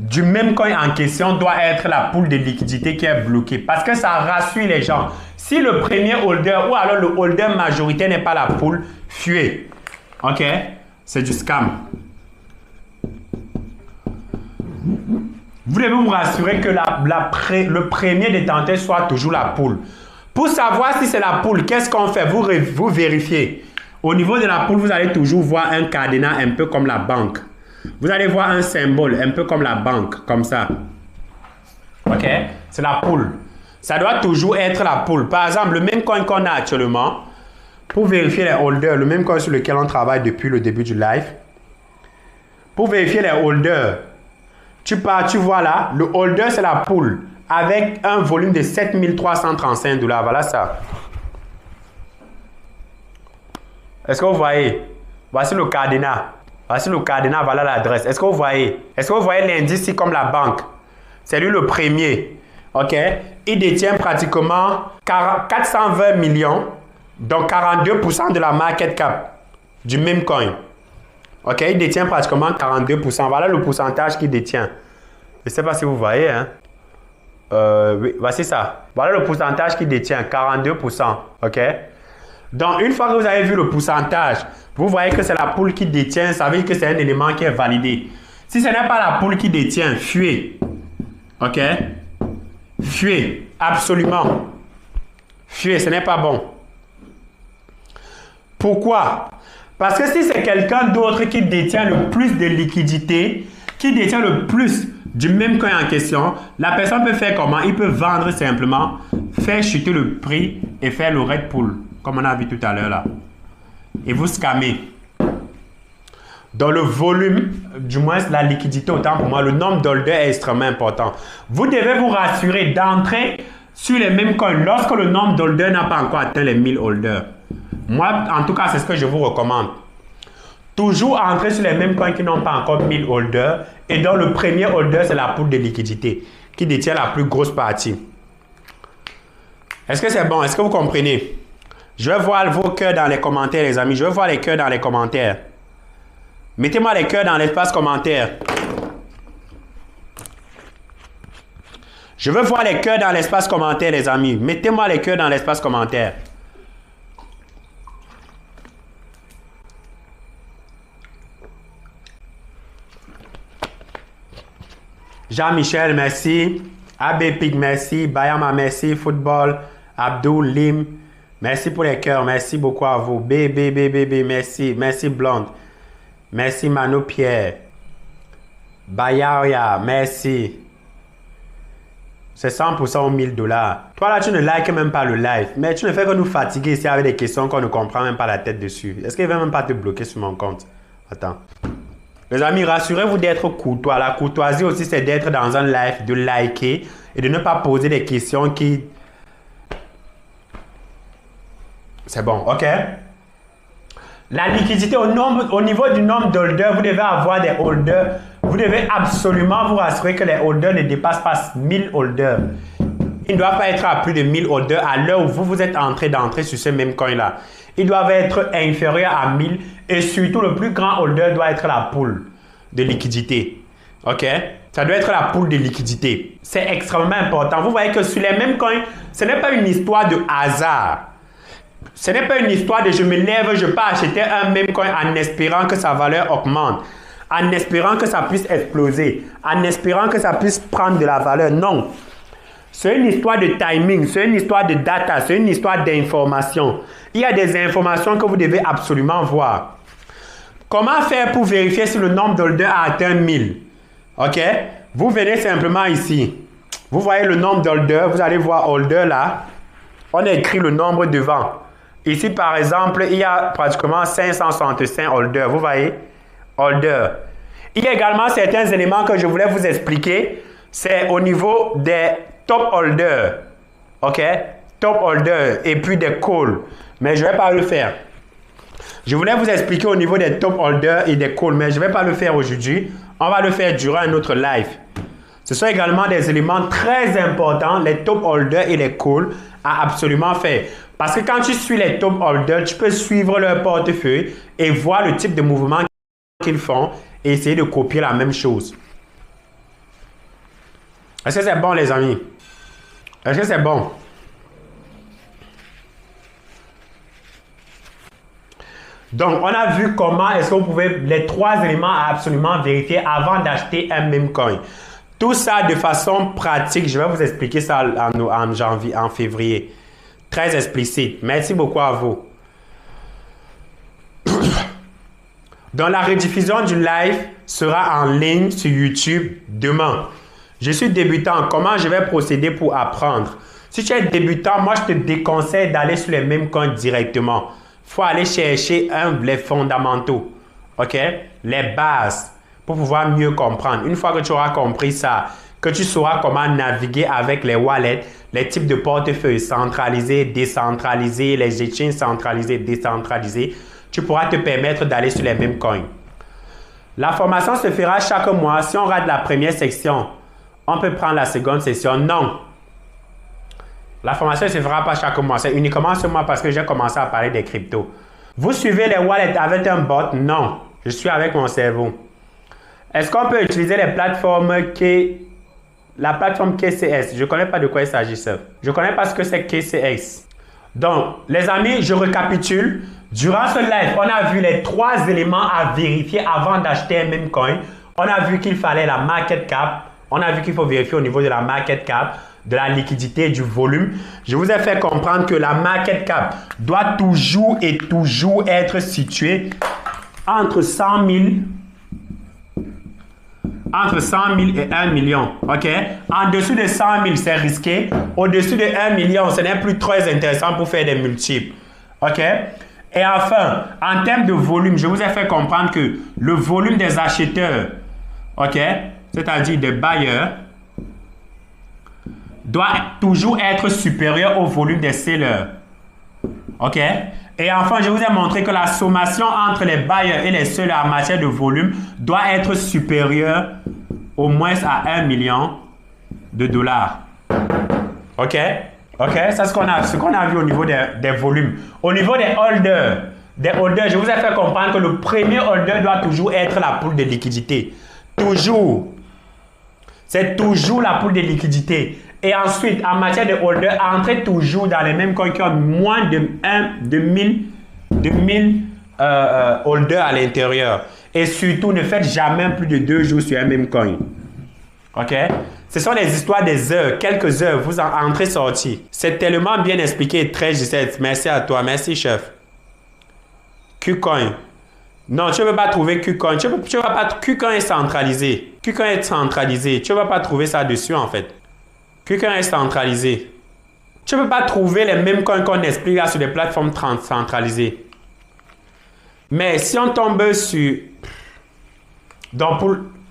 A: du même coin en question doit être la pool de liquidité qui est bloquée parce que ça rassure les gens. Si le premier holder ou alors le holder majoritaire n'est pas la pool, fuyez. OK? C'est du scam. Vous devez vous rassurer que le premier détenteur soit toujours la pool. Pour savoir si c'est la pool, qu'est-ce qu'on fait? Vous vérifiez. Au niveau de la pool, vous allez toujours voir un cadenas un peu comme la banque. Vous allez voir un symbole un peu comme la banque, comme ça. OK? C'est la pool. Ça doit toujours être la pool. Par exemple, le même coin qu'on a actuellement, pour vérifier les holders, le même coin sur lequel on travaille depuis le début du live, pour vérifier les holders. Tu vois là, le holder c'est la pool avec un volume de 7335 $. Voilà ça. Est-ce que vous voyez? Voici le cadenas. Voici le cadenas, voilà l'adresse. Est-ce que vous voyez? Est-ce que vous voyez l'indice ici comme la banque? C'est lui le premier. OK? Il détient pratiquement 420 millions, donc 42% de la market cap du même coin. OK? Il détient pratiquement 42%. Voilà le pourcentage qu'il détient. Je ne sais pas si vous voyez. Hein? Oui, voici ça. Voilà le pourcentage qu'il détient, 42%. OK? Donc, une fois que vous avez vu le pourcentage, vous voyez que c'est la poule qui détient, ça veut dire que c'est un élément qui est validé. Si ce n'est pas la poule qui détient, fuyez. OK? Fuyez, absolument. Fuyez, ce n'est pas bon. Pourquoi? Parce que si c'est quelqu'un d'autre qui détient le plus de liquidité, qui détient le plus du même coin en question, la personne peut faire comment? Il peut vendre simplement, faire chuter le prix et faire le red pool, comme on a vu tout à l'heure là. Et vous scammer. Dans le volume, du moins la liquidité, autant pour moi, le nombre d'holders est extrêmement important. Vous devez vous rassurer d'entrer sur les mêmes coins lorsque le nombre d'holders n'a pas encore atteint les 1000 holders. Moi, en tout cas, c'est ce que je vous recommande. Toujours entrer sur les mêmes coins qui n'ont pas encore 1000 holders et dont le premier holder, c'est la pool de liquidité qui détient la plus grosse partie. Est-ce que c'est bon? Est-ce que vous comprenez? Je vais voir vos cœurs dans les commentaires, les amis. Je vais voir les cœurs dans les commentaires. Mettez-moi les cœurs dans l'espace commentaire. Je veux voir les cœurs dans l'espace commentaire, les amis. Mettez-moi les cœurs dans l'espace commentaire. Jean-Michel, merci. AB Pig, merci. Bayama, merci. Football, Abdul, Lim. Merci pour les cœurs. Merci beaucoup à vous. BBBBB, merci. Merci Blonde. Merci Mano Pierre. Bayaria, merci. C'est 100% aux 1000 $. Toi là, tu ne likes même pas le live. Mais tu ne fais que nous fatiguer ici avec des questions qu'on ne comprend même pas la tête dessus. Est-ce qu'il ne va même pas te bloquer sur mon compte? Attends. Les amis, rassurez-vous d'être courtois. La courtoisie aussi, c'est d'être dans un live, de liker et de ne pas poser des questions qui... C'est bon, ok? La liquidité, au niveau du nombre d'holders, vous devez avoir des holders. Vous devez absolument vous rassurer que les holders ne dépassent pas 1000 holders. Ils ne doivent pas être à plus de 1000 holders à l'heure où vous êtes d'entrer sur ce même coin-là. Ils doivent être inférieurs à 1000 et surtout le plus grand holder doit être la pool de liquidité. Ok? Ça doit être la pool de liquidité. C'est extrêmement important. Vous voyez que sur les mêmes coins, ce n'est pas une histoire de hasard. Ce n'est pas une histoire de je me lève, je peux acheter un même coin en espérant que sa valeur augmente, en espérant que ça puisse exploser, en espérant que ça puisse prendre de la valeur. Non. C'est une histoire de timing, c'est une histoire de data, c'est une histoire d'information. Il y a des informations que vous devez absolument voir. Comment faire pour vérifier si le nombre d'holders a atteint 1000? Ok? Vous venez simplement ici. Vous voyez le nombre d'holders, vous allez voir holder là. On a écrit le nombre devant. Ici, par exemple, il y a pratiquement 565 holders. Vous voyez? Holder. Il y a également certains éléments que je voulais vous expliquer. C'est au niveau des top holders. OK? Top holders et puis des calls. Mais je ne vais pas le faire. Je voulais vous expliquer au niveau des top holders et des calls, mais je ne vais pas le faire aujourd'hui. On va le faire durant un autre live. Ce sont également des éléments très importants, les top holders et les calls, à absolument faire. Parce que quand tu suis les top holders, tu peux suivre leur portefeuille et voir le type de mouvement qu'ils font et essayer de copier la même chose. Est-ce que c'est bon, les amis? Est-ce que c'est bon? Donc, on a vu comment est-ce que vous pouvez, les 3 éléments à absolument vérifier avant d'acheter un même coin. Tout ça de façon pratique, je vais vous expliquer ça en janvier, en février. Très explicite. Merci beaucoup à vous. Donc, la rediffusion du live sera en ligne sur YouTube demain. Je suis débutant. Comment je vais procéder pour apprendre? Si tu es débutant, moi, je te déconseille d'aller sur les mêmes comptes directement. Il faut aller chercher les fondamentaux. OK? Les bases. pour pouvoir mieux comprendre. Une fois que tu auras compris ça, que tu sauras comment naviguer avec les wallets, les types de portefeuilles centralisés, décentralisés, les exchanges centralisés, décentralisés, tu pourras te permettre d'aller sur les mêmes coins. La formation se fera chaque mois. Si on rate la première section, on peut prendre la seconde session. Non. La formation ne se fera pas chaque mois. C'est uniquement ce mois parce que j'ai commencé à parler des cryptos. Vous suivez les wallets avec un bot? Non. Je suis avec mon cerveau. Est-ce qu'on peut utiliser les plateformes la plateforme KCS? Je ne connais pas de quoi il s'agit ça. Je ne connais pas ce que c'est KCS. Donc, les amis, je récapitule. Durant ce live, on a vu les 3 éléments à vérifier avant d'acheter un même coin. On a vu qu'il fallait la market cap. On a vu qu'il faut vérifier au niveau de la market cap, de la liquidité, du volume. Je vous ai fait comprendre que la market cap doit toujours être située entre 100 000 et 1 million. OK? En dessous de 100 000, c'est risqué. Au-dessus de 1 million, ce n'est plus très intéressant pour faire des multiples. OK? Et enfin, en termes de volume, je vous ai fait comprendre que le volume des acheteurs, OK? C'est-à-dire des bailleurs, doit toujours être supérieur au volume des sellers. OK? Et enfin, je vous ai montré que la sommation entre les bailleurs et les sellers en matière de volume doit être supérieure au moins à 1 million de dollars. OK? OK? C'est ce qu'on a vu au niveau des volumes. Au niveau des holders, je vous ai fait comprendre que le premier holder doit toujours être la pool de liquidité. Toujours. C'est toujours la pool de liquidité. Et ensuite, en matière de holder, entrez toujours dans les mêmes coins qui ont moins de 1000 holders à l'intérieur. Et surtout, ne faites jamais plus de 2 jours sur un même coin. OK? Ce sont les histoires des heures, quelques heures, vous en entrez, sorti. C'est tellement bien expliqué, très juste. Merci à toi, merci chef. KuCoin. Non, tu ne peux pas trouver KuCoin. KuCoin est centralisé. KuCoin est centralisé. Tu ne vas pas trouver ça dessus en fait. KuCoin est centralisé. Tu ne peux pas trouver les mêmes coins qu'on explique là sur des plateformes centralisées. Mais si on tombe sur... Donc,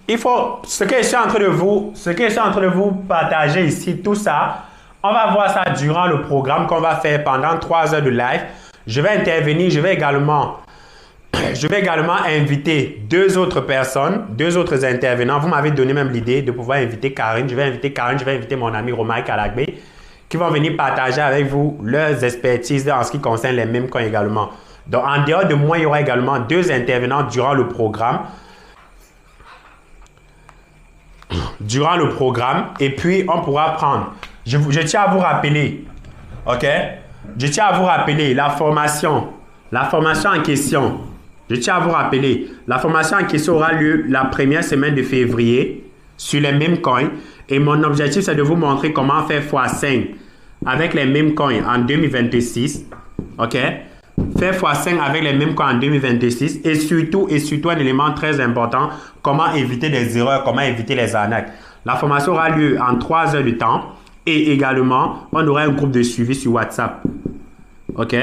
A: il faut... Ce que je suis en train de vous partager ici, tout ça, on va voir ça durant le programme qu'on va faire pendant 3 heures de live. Je vais intervenir, je vais également inviter 2 autres personnes, 2 autres intervenants. Vous m'avez donné même l'idée de pouvoir inviter Karine. Je vais inviter mon ami Romain Kalagbe qui vont venir partager avec vous leurs expertises en ce qui concerne les mêmes coins également. Donc, en dehors de moi, il y aura également 2 intervenants durant le programme. Et puis, on pourra prendre. Je tiens à vous rappeler, OK? Je tiens à vous rappeler la formation en question. Je tiens à vous rappeler, la formation en question aura lieu la première semaine de février sur les mêmes coins. Et mon objectif, c'est de vous montrer comment faire x5 avec les mêmes coins en 2026. OK? Faire x5 avec les mêmes coins en 2026. Et surtout un élément très important, comment éviter des erreurs, comment éviter les arnaques. La formation aura lieu en 3 heures de temps. Et également, on aura un groupe de suivi sur WhatsApp. OK?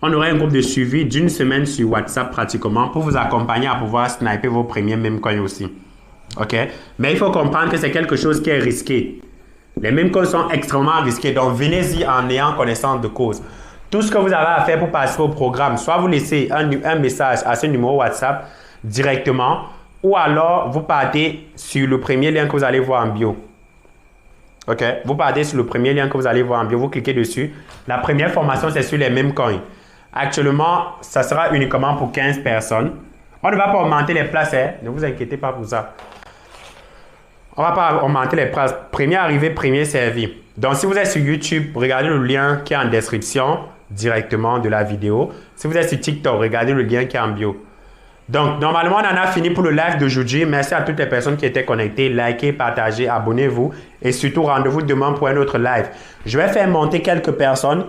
A: On aura un groupe de suivi d'une semaine sur WhatsApp pratiquement pour vous accompagner à pouvoir sniper vos premiers mêmes coins aussi. OK? Mais il faut comprendre que c'est quelque chose qui est risqué. Les mêmes coins sont extrêmement risqués. Donc, venez-y en ayant connaissance de cause. Tout ce que vous avez à faire pour participer au programme, soit vous laissez un message à ce numéro WhatsApp directement ou alors vous partez sur le premier lien que vous allez voir en bio. OK? Vous partez sur le premier lien que vous allez voir en bio, vous cliquez dessus. La première formation, c'est sur les mêmes coins. Actuellement, ça sera uniquement pour 15 personnes. On ne va pas augmenter les places, hein? Ne vous inquiétez pas pour ça. On ne va pas augmenter les places. Premier arrivé, premier servi. Donc, si vous êtes sur YouTube, regardez le lien qui est en description directement de la vidéo. Si vous êtes sur TikTok, regardez le lien qui est en bio. Donc, normalement, on en a fini pour le live d'aujourd'hui. Merci à toutes les personnes qui étaient connectées. Likez, partagez, abonnez-vous. Et surtout, rendez-vous demain pour un autre live. Je vais faire monter quelques personnes